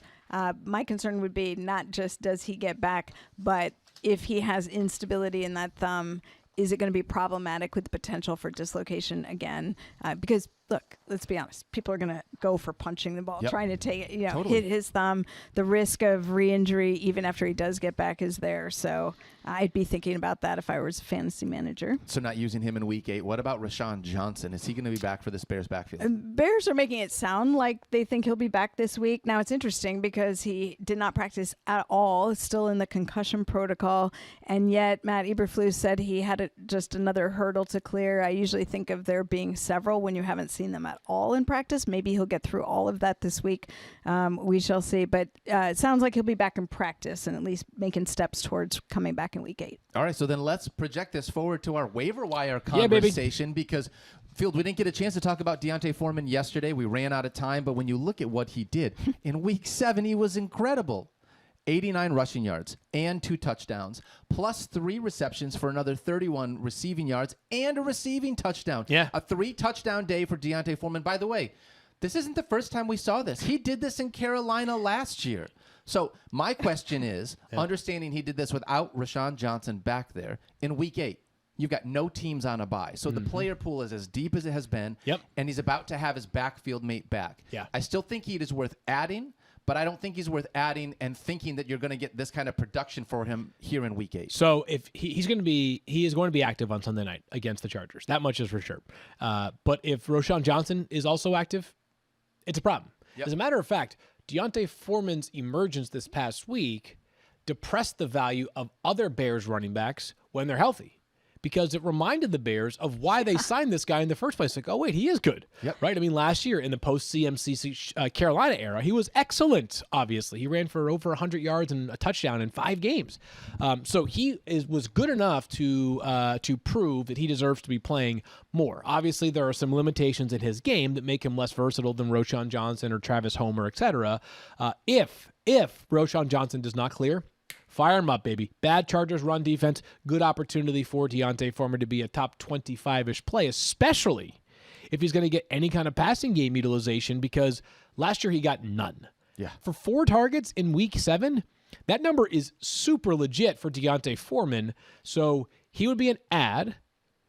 My concern would be not just does he get back, but if he has instability in that thumb, is it going to be problematic with the potential for dislocation again? Because, look, let's be honest. People are going to go for punching the ball, trying to take it, hit his thumb. The risk of re-injury, even after he does get back, is there. So I'd be thinking about that if I was a fantasy manager. So not using him in week 8. What about Rashawn Johnson? Is he going to be back for this Bears backfield? Bears are making it sound like they think he'll be back this week. Now, it's interesting because he did not practice at all. Still in the concussion protocol. And yet, Matt Eberflus said he had just another hurdle to clear. I usually think of there being several when you haven't seen them at all in practice. Maybe he'll get through all of that this week. We shall see. But it sounds like he'll be back in practice and at least making steps towards coming back in week 8. All right, so then let's project this forward to our waiver wire conversation because, Field, we didn't get a chance to talk about D'Onta Foreman yesterday. We ran out of time, but when you look at what he did, in week 7, he was incredible. 89 rushing yards and 2 touchdowns, plus 3 receptions for another 31 receiving yards and a receiving touchdown. Yeah. A 3-touchdown day for D'Onta Foreman. By the way, this isn't the first time we saw this. He did this in Carolina last year. So my question is, understanding he did this without Rashawn Johnson back there, in week 8, you've got no teams on a bye. So the player pool is as deep as it has been, and he's about to have his backfield mate back. Yeah. I still think he is worth adding, but I don't think he's worth adding and thinking that you're going to get this kind of production for him here in week 8. So if he is going to be active on Sunday night against the Chargers. That much is for sure. But if Rashawn Johnson is also active, it's a problem. Yep. As a matter of fact, D'Onta Foreman's emergence this past week depressed the value of other Bears running backs when they're healthy, because it reminded the Bears of why they signed this guy in the first place. Like, oh, wait, he is good, right? I mean, last year in the post-CMC Carolina era, he was excellent, obviously. He ran for over 100 yards and a touchdown in 5 games. So he was good enough to prove that he deserves to be playing more. Obviously, there are some limitations in his game that make him less versatile than Rashawn Johnson or Travis Homer, etc. If Rashawn Johnson does not clear, fire him up, baby. Bad Chargers run defense. Good opportunity for D'Onta Foreman to be a top 25-ish play, especially if he's going to get any kind of passing game utilization, because last year he got none. Yeah. For 4 targets in week 7, that number is super legit for D'Onta Foreman. So he would be an add.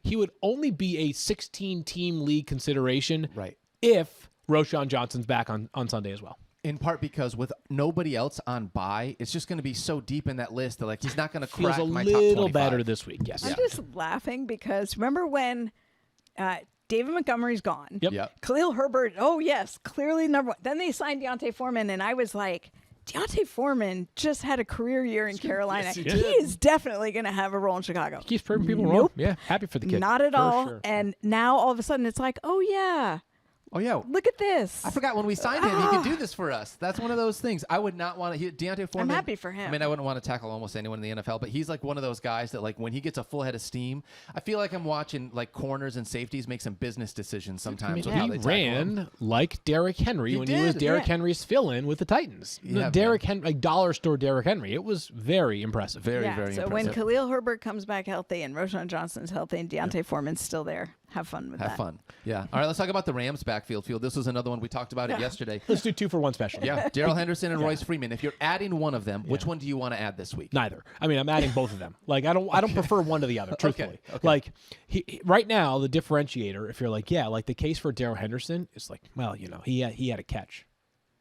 He would only be a 16-team league consideration if Rashawn Johnson's back on Sunday as well. In part because with nobody else on bye, it's just going to be so deep in that list that like he's not going to crack my top 25. Feels a little better this week, yes. I'm just laughing because remember when David Montgomery's gone? Yep. Khalil Herbert, oh yes, clearly number 1. Then they signed D'Onta Foreman, and I was like, D'Onta Foreman just had a career year in Carolina. Yes, he is definitely going to have a role in Chicago. He keeps proving people wrong. Yeah, happy for the kid. Not at all. Sure. And now all of a sudden it's like, oh yeah. Oh, yeah. Look at this. I forgot when we signed him, he could do this for us. That's one of those things. I would not want to. D'Onta Foreman. I'm happy for him. I mean, I wouldn't want to tackle almost anyone in the NFL, but he's like one of those guys that, like, when he gets a full head of steam, I feel like I'm watching, like, corners and safeties make some business decisions sometimes. I mean, he ran like Derrick Henry when he was Derrick Henry's fill-in with the Titans. Yeah, Derrick Henry, like dollar store Derrick Henry. It was very impressive. Very So impressive. when Khalil Herbert comes back healthy and Rashawn Johnson's healthy and D'Onta Foreman's still there, have fun with that. Have fun. Yeah. All right, let's talk about the Rams backfield. This was another one. We talked about it yesterday. Let's do 2 for 1 special. Yeah. Darrell Henderson and Royce Freeman. If you're adding one of them, which one do you want to add this week? Neither. I mean, I'm adding both of them. Like, I don't prefer one to the other, truthfully. Okay. Like, right now, the differentiator, if you're like, like the case for Darrell Henderson is like, well, he had a catch.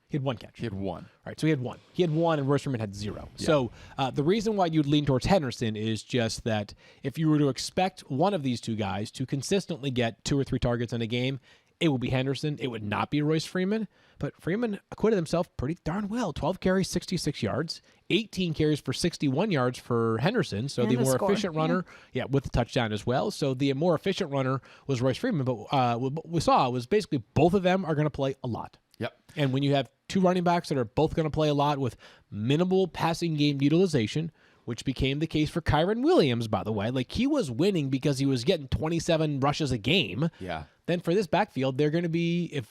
He had 1 catch. He had 1. All right, so he had 1. He had 1, and Royce Freeman had 0. Yeah. So the reason why you'd lean towards Henderson is just that if you were to expect one of these 2 guys to consistently get 2 or 3 targets in a game, it would be Henderson. It would not be Royce Freeman. But Freeman acquitted himself pretty darn well. 12 carries, 66 yards. 18 carries for 61 yards for Henderson. So the more efficient runner, with the touchdown as well. So the more efficient runner was Royce Freeman. But what we saw was basically both of them are going to play a lot. Yep. And when you have 2 running backs that are both going to play a lot with minimal passing game utilization, which became the case for Kyren Williams, by the way. Like, he was winning because he was getting 27 rushes a game. Yeah. Then for this backfield, they're going to be,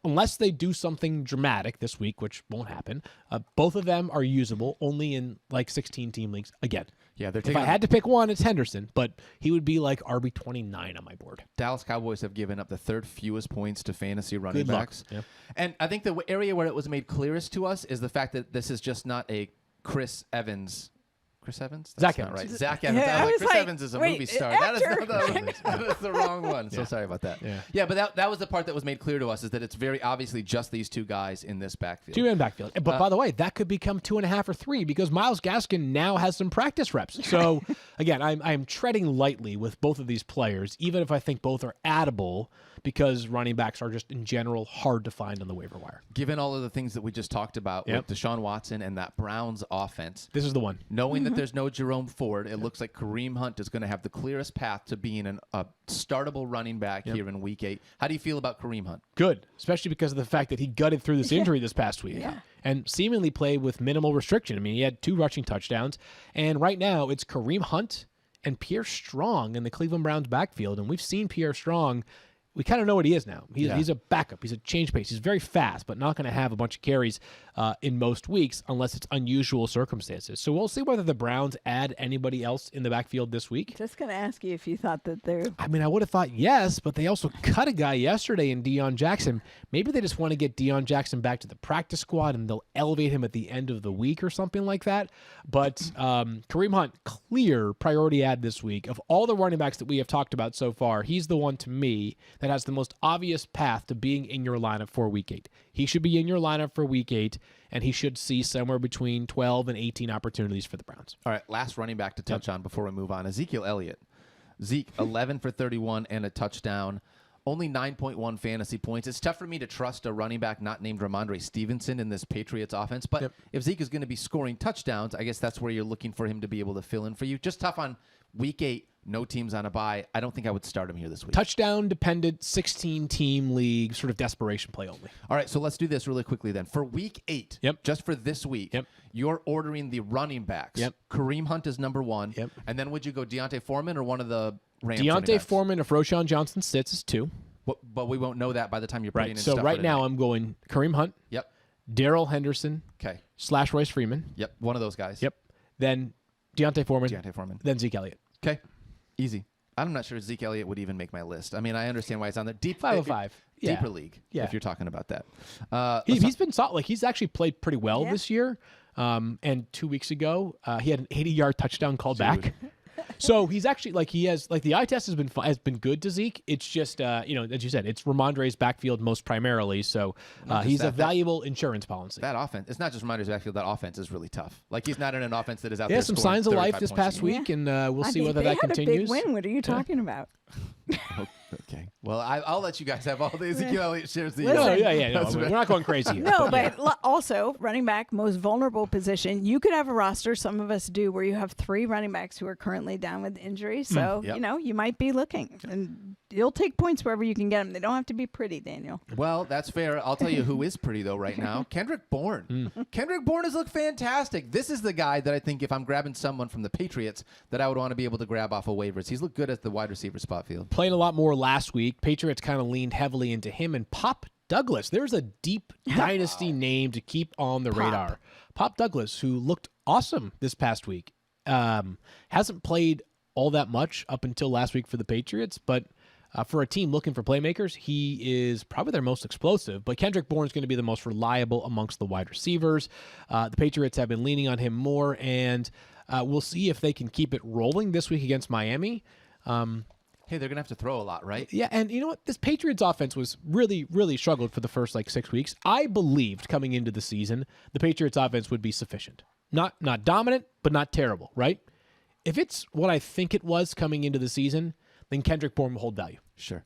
unless they do something dramatic this week, which won't happen, both of them are usable only in like 16-team leagues again. Yeah, if I had to pick one, it's Henderson, but he would be like RB29 on my board. Dallas Cowboys have given up the 3rd fewest points to fantasy running backs. Yeah. And I think the area where it was made clearest to us is the fact that this is just not a Chris Evans. Chris Evans? That's Zach not Evans. right. Zach Evans. Yeah, Chris Evans is a movie star. That is the wrong one. So sorry about that. Yeah, but that was the part that was made clear to us, is that it's very obviously just these 2 guys in this backfield. 2 in backfield. But by the way, that could become 2.5 or 3 because Myles Gaskin now has some practice reps. So again, I'm treading lightly with both of these players, even if I think both are addable, because running backs are just in general hard to find on the waiver wire. Given all of the things that we just talked about with Deshaun Watson and that Browns offense, this is the one. Knowing that there's no Jerome Ford, it looks like Kareem Hunt is going to have the clearest path to being a startable running back here in Week 8. How do you feel about Kareem Hunt? Good, especially because of the fact that he gutted through this injury this past week and seemingly played with minimal restriction. I mean, he had 2 rushing touchdowns, and right now it's Kareem Hunt and Pierre Strong in the Cleveland Browns backfield, and we've seen Pierre Strong. We kind of know what he is now. He's a backup. He's a change pace. He's very fast, but not going to have a bunch of carries in most weeks unless it's unusual circumstances. So we'll see whether the Browns add anybody else in the backfield this week. Just going to ask you if you thought that they're... I mean, I would have thought yes, but they also cut a guy yesterday in Deion Jackson. Maybe they just want to get Deion Jackson back to the practice squad and they'll elevate him at the end of the week or something like that. But Kareem Hunt, clear priority add this week. Of all the running backs that we have talked about so far, he's the one to me that has the most obvious path to being in your lineup for Week 8. He should be in your lineup for Week 8, and he should see somewhere between 12 and 18 opportunities for the Browns. All right, last running back to touch on before we move on. Ezekiel Elliott. Zeke, 11 for 31 and a touchdown. Only 9.1 fantasy points. It's tough for me to trust a running back not named Ramondre Stevenson in this Patriots offense, but if Zeke is going to be scoring touchdowns, I guess that's where you're looking for him to be able to fill in for you. Just tough on Week 8. No teams on a bye. I don't think I would start him here this week. Touchdown-dependent, 16-team league, sort of desperation play only. All right, so let's do this really quickly then. For Week 8, just for this week, you're ordering the running backs. Kareem Hunt is number 1. And then would you go Deontay Foreman or one of the Rams? Deontay Foreman, if Roschon Johnson sits, is 2. But we won't know that by the time you're putting in stuff. So right now I'm going Kareem Hunt. Darrell Henderson. / Royce Freeman. One of those guys. Then Deontay Foreman. Then Zeke Elliott. Okay. Easy. I'm not sure Zeke Elliott would even make my list. I mean, I understand why it's on there. 505. Deeper league, if you're talking about that. He's been solid. Like, he's actually played pretty well this year. And 2 weeks ago, he had an 80-yard touchdown called back. So he's actually the eye test has been good to Zeke. It's just as you said, it's Ramondre's backfield most primarily. So he's a valuable insurance policy. That offense, it's not just Ramondre's backfield. That offense is really tough. Like, he's not in an offense that is out there. Yeah, some signs of life this past week, and we'll see whether that continues. A big win. What are you talking about? Okay. Well, I'll let you guys have all the Ezekiel Elliott shares. No, we're not going crazy here. No, but also running back, most vulnerable position. You could have a roster, some of us do, where you have 3 running backs who are currently down with injury. So, you might be looking. And you'll take points wherever you can get them. They don't have to be pretty, Daniel. Well, that's fair. I'll tell you who is pretty, though, right now. Kendrick Bourne. Kendrick Bourne has looked fantastic. This is the guy that I think if I'm grabbing someone from the Patriots that I would want to be able to grab off of waivers. He's looked good at the wide receiver spot field. Playing a lot more last week. Patriots kind of leaned heavily into him and Pop Douglas. There's a deep dynasty name to keep on the radar. Pop Douglas, who looked awesome this past week. Hasn't played all that much up until last week for the Patriots, but for a team looking for playmakers, he is probably their most explosive, but Kendrick Bourne's going to be the most reliable amongst the wide receivers. The Patriots have been leaning on him more, and we'll see if they can keep it rolling this week against Miami. Hey, they're going to have to throw a lot, right? Yeah, and you know what? This Patriots offense was really, really struggled for the first 6 weeks. I believed coming into the season the Patriots offense would be sufficient. Not dominant, but not terrible, right? If it's what I think it was coming into the season, then Kendrick Bourne will hold value. Sure.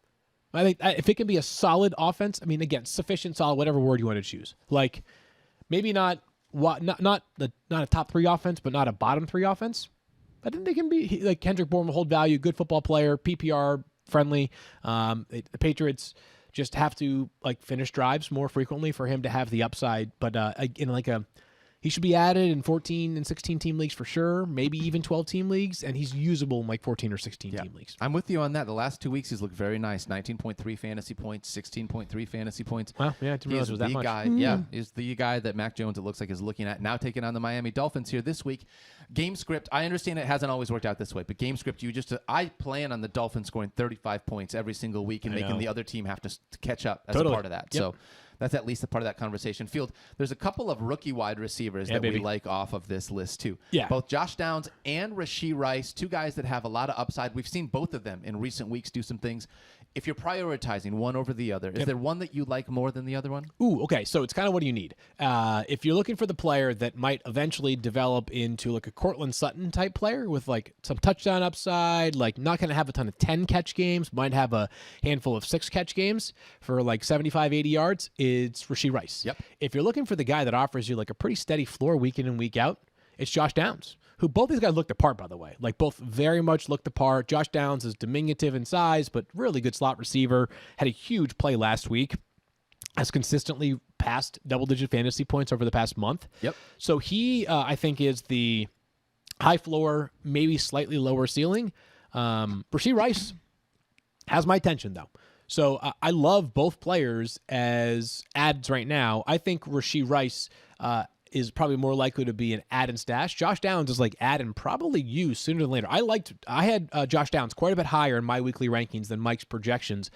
I think if it can be a solid offense, I mean, again, sufficient, solid, whatever word you want to choose. Maybe not a top 3 offense, but not a bottom 3 offense. I think they can be Kendrick Bourne will hold value, good football player, PPR friendly. The Patriots just have to finish drives more frequently for him to have the upside. But he should be added in 14 and 16 team leagues for sure, maybe even 12 team leagues, and he's usable in 14 or 16 team leagues. I'm with you on that. The last 2 weeks he's looked very nice. 19.3 fantasy points, 16.3 fantasy points. Wow, yeah, I didn't realize it was that much. Yeah, is the guy that Mac Jones, it looks like, is looking at now, taking on the Miami Dolphins here this week. Game script, I understand it hasn't always worked out this way, but game script, I plan on the Dolphins scoring 35 points every single week and making the other team have to catch up as a part of that. Yep. So that's at least a part of that conversation. Field, there's a couple of rookie wide receivers that we like off of this list too. Yeah. Both Josh Downs and Rashee Rice, 2 guys that have a lot of upside. We've seen both of them in recent weeks do some things. If you're prioritizing one over the other, is there one that you like more than the other one? Ooh, okay. So it's kind of what do you need? If you're looking for the player that might eventually develop into a Cortland Sutton type player with some touchdown upside, not going to have a ton of 10 catch games, might have a handful of 6 catch games for 75, 80 yards, it's Rashee Rice. Yep. If you're looking for the guy that offers you a pretty steady floor week in and week out, it's Josh Downs, who both these guys looked apart, by the way. Both very much looked apart. Josh Downs is diminutive in size, but really good slot receiver. Had a huge play last week. Has consistently passed double-digit fantasy points over the past month. Yep. So he, I think, is the high floor, maybe slightly lower ceiling. Rashee Rice has my attention, though. So I love both players as ads right now. I think Rashee Rice is probably more likely to be an add and stash. Josh Downs is add and probably use sooner than later. I had Josh Downs quite a bit higher in my weekly rankings than Mike's projections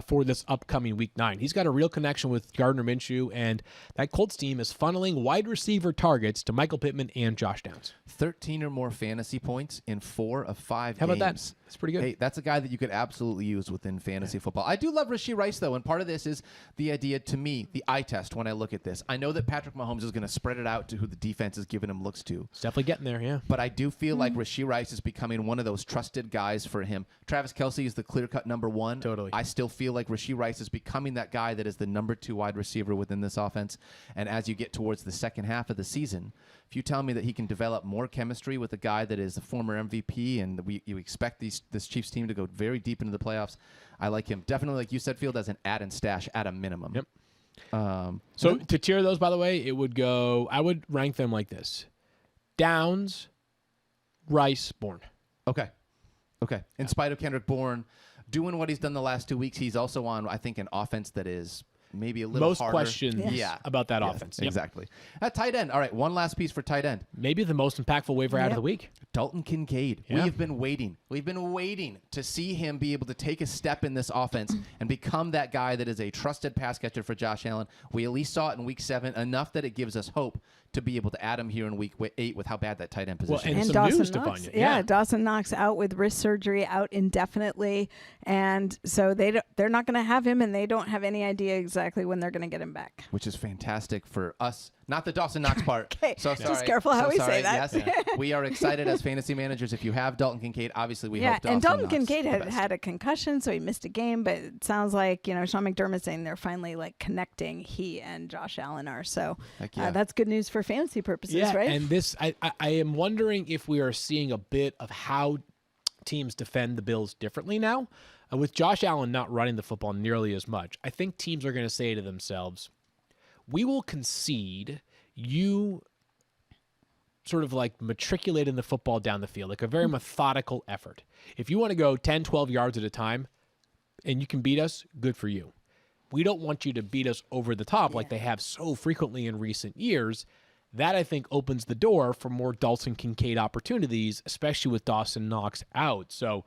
for this upcoming week 9. He's got a real connection with Gardner Minshew, and that Colts team is funneling wide receiver targets to Michael Pittman and Josh Downs. 13 or more fantasy points in 4 of 5 How games. about that? That's pretty good. Hey, that's a guy that you could absolutely use within fantasy football. I do love Rashee Rice, though, and part of this is the idea, to me, the eye test when I look at this. I know that Patrick Mahomes is going to spread it out to who the defense is giving him looks to. It's definitely getting there, yeah. But I do feel like Rashee Rice is becoming one of those trusted guys for him. Travis Kelce is the clear-cut number 1. Totally. I still feel like Rashee Rice is becoming that guy that is the number 2 wide receiver within this offense. And as you get towards the second half of the season, if you tell me that he can develop more chemistry with a guy that is a former MVP and you expect this Chiefs team to go very deep into the playoffs, I like him. Definitely, like you said, Field, as an add and stash at a minimum. Yep. So to tier those, by the way, I would rank them like this: Downs, Rice, Bourne. Okay. In spite of Kendrick Bourne doing what he's done the last 2 weeks, he's also on, I think, an offense that is maybe a little most harder. Questions about that offense. Yep. Exactly. At tight end. All right, one last piece for tight end. Maybe the most impactful waiver out of the week. Dalton Kincaid. Yeah. We have been waiting. We've been waiting to see him be able to take a step in this offense and become that guy that is a trusted pass catcher for Josh Allen. We at least saw it in week 7, enough that it gives us hope to be able to add him here in week 8 with how bad that tight end position is. And some Dawson news, Knox. Stephania. Yeah, Dawson Knox out with wrist surgery, out indefinitely. And so they're not going to have him, and they don't have any idea exactly when they're going to get him back. Which is fantastic for us. Not the Dawson Knox part. Okay, so sorry. just careful how we say that. Yes. We are excited as fantasy managers. If you have Dalton Kincaid, obviously we hope Dawson and Dalton Knox Kincaid had a concussion, so he missed a game. But it sounds like Sean McDermott's saying they're finally connecting. He and Josh Allen are so. That's good news for fantasy purposes, right? And this, I am wondering if we are seeing a bit of how teams defend the Bills differently now. With Josh Allen not running the football nearly as much, I think teams are going to say to themselves, we will concede you sort of matriculating the football down the field, a very methodical effort. If you want to go 10, 12 yards at a time and you can beat us, good for you. We don't want you to beat us over the top like they have so frequently in recent years. That, I think, opens the door for more Dalton Kincaid opportunities, especially with Dawson Knox out. So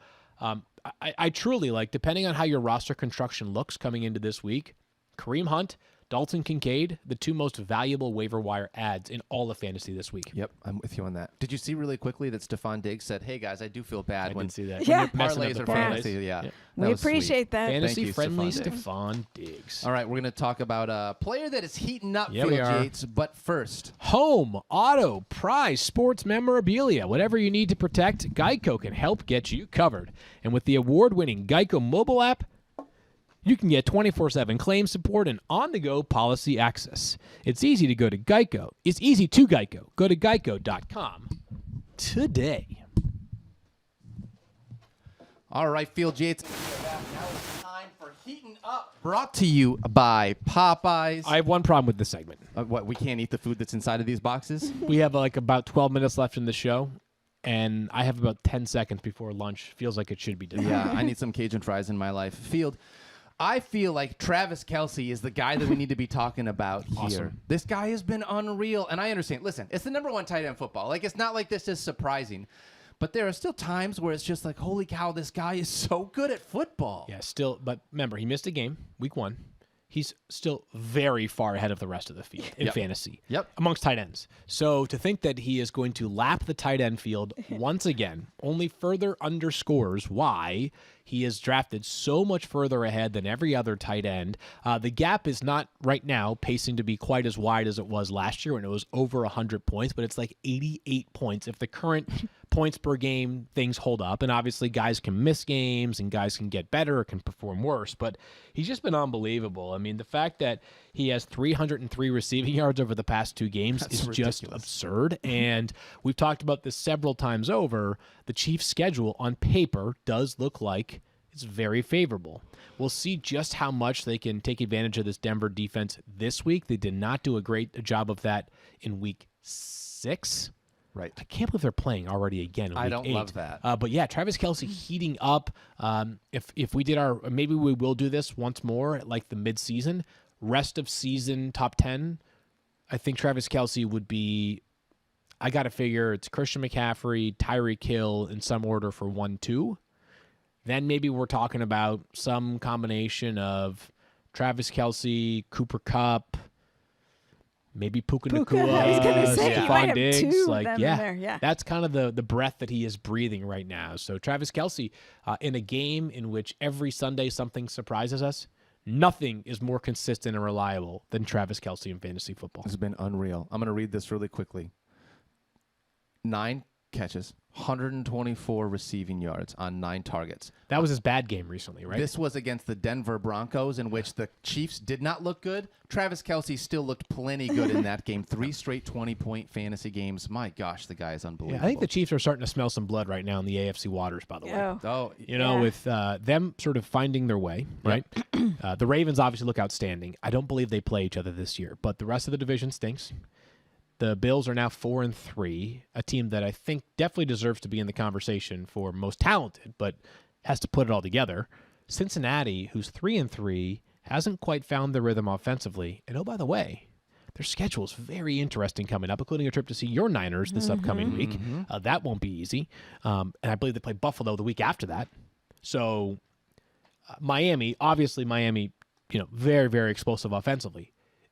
I truly like, depending on how your roster construction looks coming into this week, Kareem Hunt, Dalton Kincaid, the two most valuable waiver wire ads in all of fantasy this week. Yep, I'm with you on that. Did you see really quickly that Stephon Diggs said, "Hey guys, I do feel bad when didn't see that. Yeah. parlays are fantasy." Yeah, we appreciate that. Fantasy-friendly Stephon Stephon Diggs. All right, we're going to talk about a player that is heating up, Yeah, we are. Yates. But first, Home, auto, prize, sports memorabilia, whatever you need to protect, Geico can help get you covered. And with the award-winning Geico mobile app, you can get 24/7 claim support and on-the-go policy access. It's easy to go to Geico. It's easy to Geico. Go to geico.com today. all right, Field Yates. Now it's time for Heating Up, brought to you by Popeyes. I have one problem with this segment. What, we can't eat the food that's inside of these boxes? We have like about 12 minutes left in the show, and I have about 10 seconds before lunch. Feels like it should be done. Yeah, I need some Cajun fries in my life. Field, I feel like Travis Kelce is the guy that we need to be talking about here. Awesome. This guy has been unreal, and I understand. Listen, it's the number one tight end in football. Like, it's not like this is surprising. But there are still times where it's just like, holy cow, this guy is so good at football. Yeah, still, but remember, he missed a game, week 1. He's still very far ahead of the rest of the field in fantasy. Yep. Amongst tight ends. So to think that he is going to lap the tight end field once again only further underscores why he is drafted so much further ahead than every other tight end. The gap is not right now pacing to be quite as wide as it was last year when it was over 100 points, but it's like 88 points. If the current points per game things hold up, and obviously guys can miss games and guys can get better or can perform worse, but he's just been unbelievable. I mean, the fact that he has 303 receiving yards over the past 2 games is ridiculous. just absurd. And we've talked about this several times over. The Chiefs' schedule on paper does look like it's very favorable. We'll see just how much they can take advantage of this Denver defense this week. They did not do a great job of that in week 6. Right. I can't believe they're playing already again in week 8. I don't love that. But yeah, Travis Kelce heating up. If we did maybe we will do this once more at like the midseason. Rest of season top 10, I think Travis Kelce would be, I got to figure it's Christian McCaffrey, Tyreek Hill in some order for 1-2. Then maybe we're talking about some combination of Travis Kelce, Cooper Kupp, maybe Puka Nacua, I was gonna say, you Stephon might have Diggs. 2 of Like, them in there, yeah. that's kind of the breath that he is breathing right now. So Travis Kelce, in a game in which every Sunday something surprises us, nothing is more consistent and reliable than Travis Kelce in fantasy football. This has been unreal. I'm going to read this really quickly. 9 catches, 124 receiving yards on 9 targets. That was his bad game recently, right? This was against the Denver Broncos, in which the Chiefs did not look good. Travis Kelce still looked plenty good in that game. 3 straight 20-point fantasy games. My gosh, the guy is unbelievable. Yeah, I think the Chiefs are starting to smell some blood right now in the AFC waters, by the way. Oh, You know, with them sort of finding their way, right? The Ravens obviously look outstanding. I don't believe they play each other this year, but the rest of the division stinks. The Bills are now 4-3, a team that I think definitely deserves to be in the conversation for most talented, but has to put it all together. Cincinnati, who's 3-3, hasn't quite found their rhythm offensively. And oh, by the way, their schedule is very interesting coming up, including a trip to see your Niners this upcoming week. That won't be easy. And I believe they play Buffalo the week after that. So Miami, very, very explosive offensively.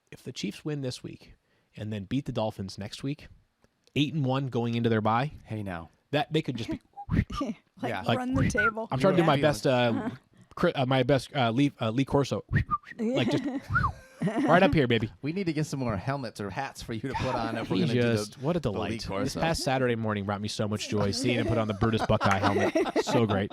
If the Chiefs win this week and then beat the Dolphins next week, 8-1 going into their bye. Hey, now. That they could just be run the table. I'm trying to do my best Lee Corso. Like just right up here, baby. We need to get some more helmets or hats for you to put on if we're going to do what a delight. This past Saturday morning brought me so much joy seeing him put on the Brutus Buckeye helmet. So great.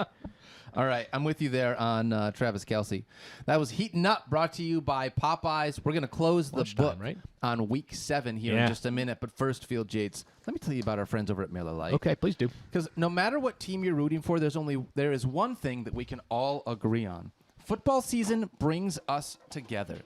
All right, I'm with you there on Travis Kelce. That was Heating Up, brought to you by Popeyes. We're going to close the book on Week 7 here in just a minute. But first, Field Yates, let me tell you about our friends over at Miller Lite. Okay, please do. Because no matter what team you're rooting for, there is one thing that we can all agree on. Football season brings us together.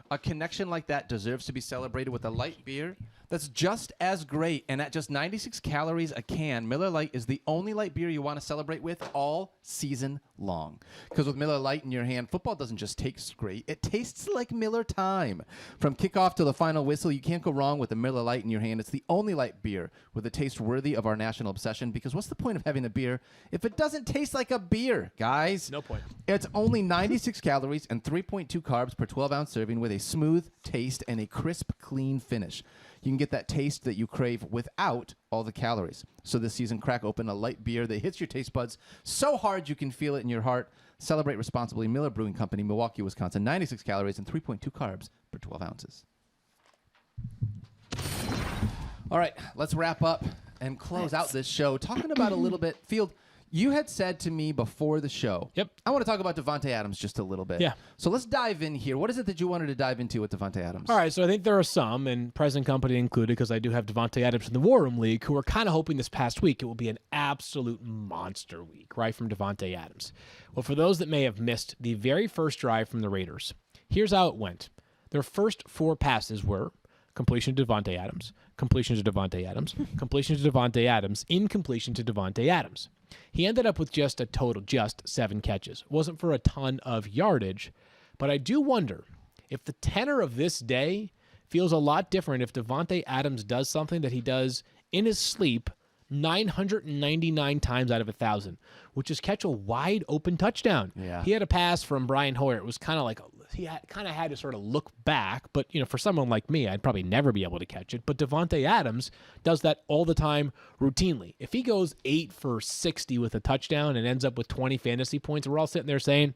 A connection like that deserves to be celebrated with a light beer that's just as great. And at just 96 calories a can, Miller Lite is the only light beer you want to celebrate with all season long. Because with Miller Lite in your hand, football doesn't just taste great. It tastes like Miller time. From kickoff to the final whistle, you can't go wrong with a Miller Lite in your hand. It's the only light beer with a taste worthy of our national obsession, because what's the point of having a beer if it doesn't taste like a beer, guys? No point. It's only 96 calories and 3.2 carbs per 12-ounce serving with a smooth taste and a crisp, clean finish. You can get that taste that you crave without all the calories. So this season, crack open a light beer that hits your taste buds so hard you can feel it in your heart. Celebrate responsibly. Miller Brewing Company, Milwaukee, Wisconsin. 96 calories and 3.2 carbs per 12 ounces. All right, let's wrap up and close out this show talking about a little bit. Field, you had said to me before the show, Yep, I want to talk about Davante Adams just a little bit. Yeah. So let's dive in here. What is it that you wanted to dive into with Davante Adams? All right, so I think there are some, and present company included, because I do have Davante Adams in the War Room League, who are kind of hoping this past week it will be an absolute monster week, right, from Davante Adams. Well, for those that may have missed the very first drive from the Raiders, here's how it went. Their first 4 passes were completion to Davante Adams, completion to Davante Adams, completion to Davante Adams, incompletion to Davante Adams. He ended up with just 7 catches. It wasn't for a ton of yardage, but I do wonder if the tenor of this day feels a lot different if Davante Adams does something that he does in his sleep 999 times out of 1,000, which is catch a wide open touchdown. Yeah. He had a pass from Brian Hoyer. It was kind of like he had to sort of look back, but for someone like me, I'd probably never be able to catch it. But Davante Adams does that all the time, routinely. If he goes 8 for 60 with a touchdown and ends up with 20 fantasy points, we're all sitting there saying,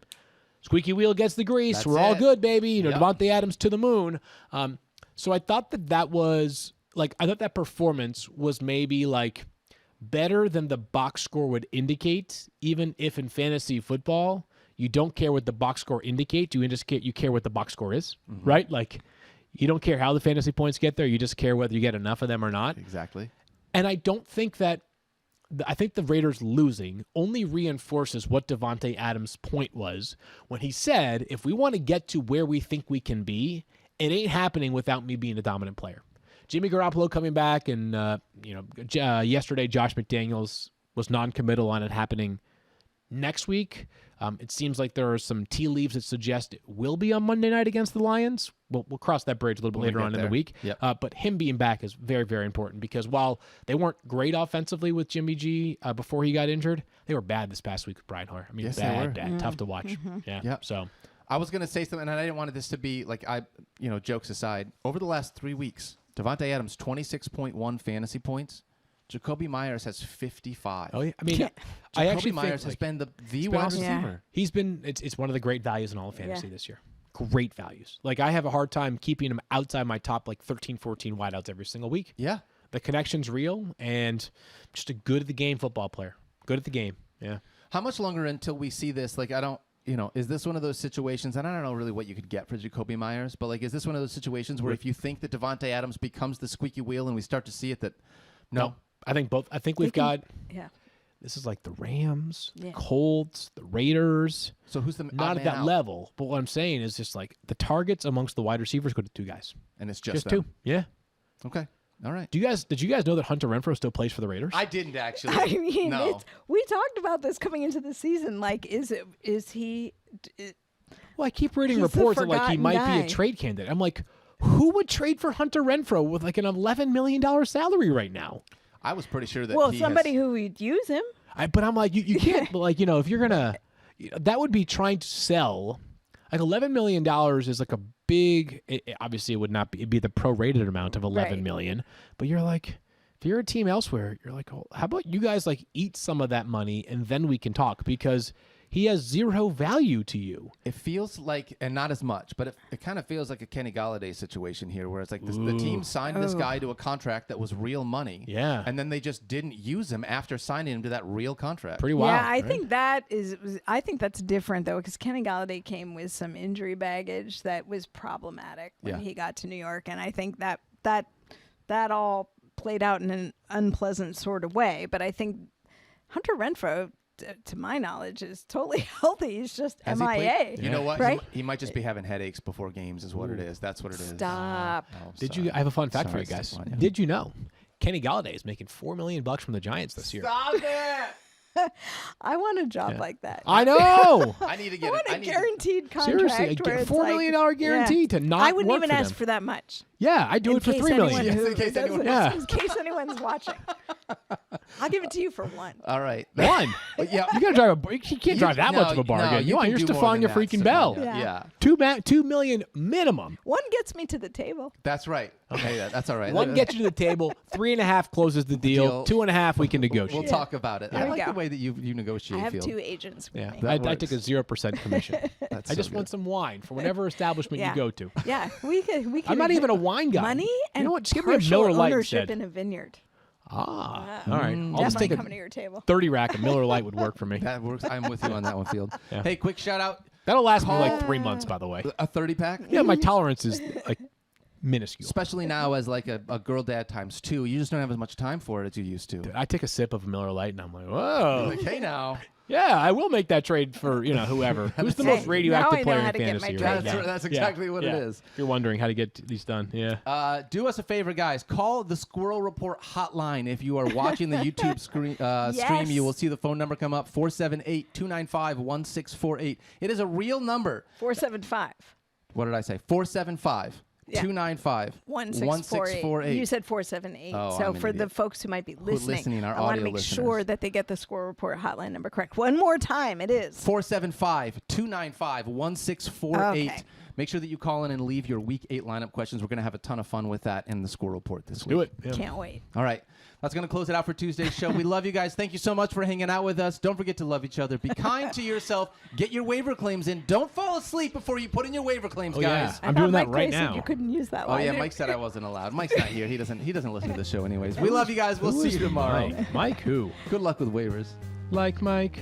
"Squeaky wheel gets the grease. That's we're all it. good, baby." Yep. Davante Adams to the moon. So I thought that was like I thought that performance was maybe like better than the box score would indicate, even if in fantasy football you don't care what the box score indicates, you care what the box score is, right? Like you don't care how the fantasy points get there, you just care whether you get enough of them or not. Exactly. And I don't think that I think the Raiders losing only reinforces what Davante Adams' point was when he said, if we want to get to where we think we can be, it ain't happening without me being a dominant player. Jimmy Garoppolo coming back, and yesterday Josh McDaniels was non-committal on it happening next week. It seems like there are some tea leaves that suggest it will be on Monday night against the Lions. We'll cross that bridge a little bit later on in the week. Yep. But him being back is very, very important, because while they weren't great offensively with Jimmy G before he got injured, they were bad this past week with Brian Hoyer. I mean, Yes, bad, they were. tough to watch. Yeah. Yep. So I was going to say something, and I didn't want this to be like jokes aside. Over the last 3 weeks, Davante Adams 26.1 fantasy points. Jacoby Myers has 55. Oh yeah, I mean, Jacoby Myers has been the wide receiver. Yeah. He's been it's one of the great values in all of fantasy this year. Great values. Like I have a hard time keeping him outside my top 13, 14 wideouts every single week. Yeah. The connection's real, and just a good at the game football player. Good at the game. Yeah. How much longer until we see this? Like, I don't, is this one of those situations, and I don't know really what you could get for Jacoby Myers, but like, is this one of those situations where if you think that Davante Adams becomes the squeaky wheel and we start to see it that, no. I think both. I think we've got. Yeah. This is like the Rams, the Colts, the Raiders. So who's the not at that level? But what I'm saying is just like the targets amongst the wide receivers go to 2 guys. And it's just them. 2. Yeah. Okay. All right. Did you guys know that Hunter Renfrow still plays for the Raiders? I didn't actually. I mean, no. We talked about this coming into the season. Like, is he? Well, I keep reading He's reports the that like he forgotten might guy. be a trade candidate. I'm like, who would trade for Hunter Renfrow with like an $11 million salary right now? I was pretty sure that somebody who would use him. But I'm like, you can't, like, if you're going to, that would be trying to sell. Like $11 million is like a big, obviously it would not be, it'd be the prorated amount of $11 million. But you're like, if you're a team elsewhere, you're like, oh, how about you guys like eat some of that money and then we can talk, because he has 0 value to you. It feels like, and not as much, but it kind of feels like a Kenny Galladay situation here, where it's like the team signed this guy to a contract that was real money. Yeah. And then they just didn't use him after signing him to that real contract. Pretty wild. Yeah, I think that's different though, because Kenny Galladay came with some injury baggage that was problematic when he got to New York, and I think that all played out in an unpleasant sort of way. But I think Hunter Renfrow, to my knowledge, is totally healthy. He's just MIA. You know what? Right? He might just be having headaches before games is what it is. That's what it is. Stop. I have a fun fact for you guys. Stephania. Did you know Kenny Galladay is making $4 million from the Giants this year? Stop it! I want a job like that. I know. I need to get I want a guaranteed contract. Seriously, where it's $4 million guarantee to not I wouldn't work even for ask them. for that much. Yeah, I do it for $3 million. In case anyone- In case anyone's watching. I'll give it to you for one. All right. One. Yeah. You gotta drive you can't drive that much of a bargain. No, You're can do more Stephania than that, freaking Bell. Stephania. Yeah. $2 million minimum. One gets me to the table. That's right. Okay, that's all right. One gets you to the table. 3.5 closes the deal. 2.5 we can negotiate. We'll talk about it. There I we like go. the way that you negotiate. I have Field. 2 agents with Yeah, me. I That take a 0% commission. That's I so just good. want some wine from whatever establishment you go to. Yeah, we could. I'm not even a wine guy. Money and you know what? Just give me a partial Miller Lite ownership instead. in a vineyard. All right. I'll just Definitely take a coming to your table. 30 rack of Miller Lite would work for me. That works. I'm with you on that one, Field. Yeah. Hey, quick shout out. That'll last me like 3 months, by the way. A 30 pack. Yeah, my tolerance is like minuscule. Especially now as like a girl dad times 2. You just don't have as much time for it as you used to. I take a sip of Miller Lite and I'm like, whoa. Like, hey now. Yeah, I will make that trade for, whoever. Who's the most radioactive player in fantasy right now? That's exactly what it is. If you're wondering how to get these done, yeah. Do us a favor, guys. Call the Squirrel Report hotline. If you are watching the YouTube stream, you will see the phone number come up, 478-295-1648. It is a real number. 475. What did I say? 475-295-1648. You said 478. Oh, so I'm an for the idiot. folks who might be listening, our I want to audio make listeners. sure that they get the Squirrel Report hotline number correct. One more time, it is 475-295-1648. Okay. Make sure that you call in and leave your Week 8 lineup questions. We're going to have a ton of fun with that in the Squirrel Report this week. Do it. Yeah. Can't wait. All right. That's going to close it out for Tuesday's show. We love you guys. Thank you so much for hanging out with us. Don't forget to love each other. Be kind to yourself. Get your waiver claims in. Don't fall asleep before you put in your waiver claims, guys. Yeah. I I'm thought doing that Mike right Gray said now. You couldn't use that Oh, line. yeah. Mike said I wasn't allowed. Mike's not here. He doesn't listen to the show anyways. We love you guys. We'll see you tomorrow. Mike who? Good luck with waivers. Like Mike.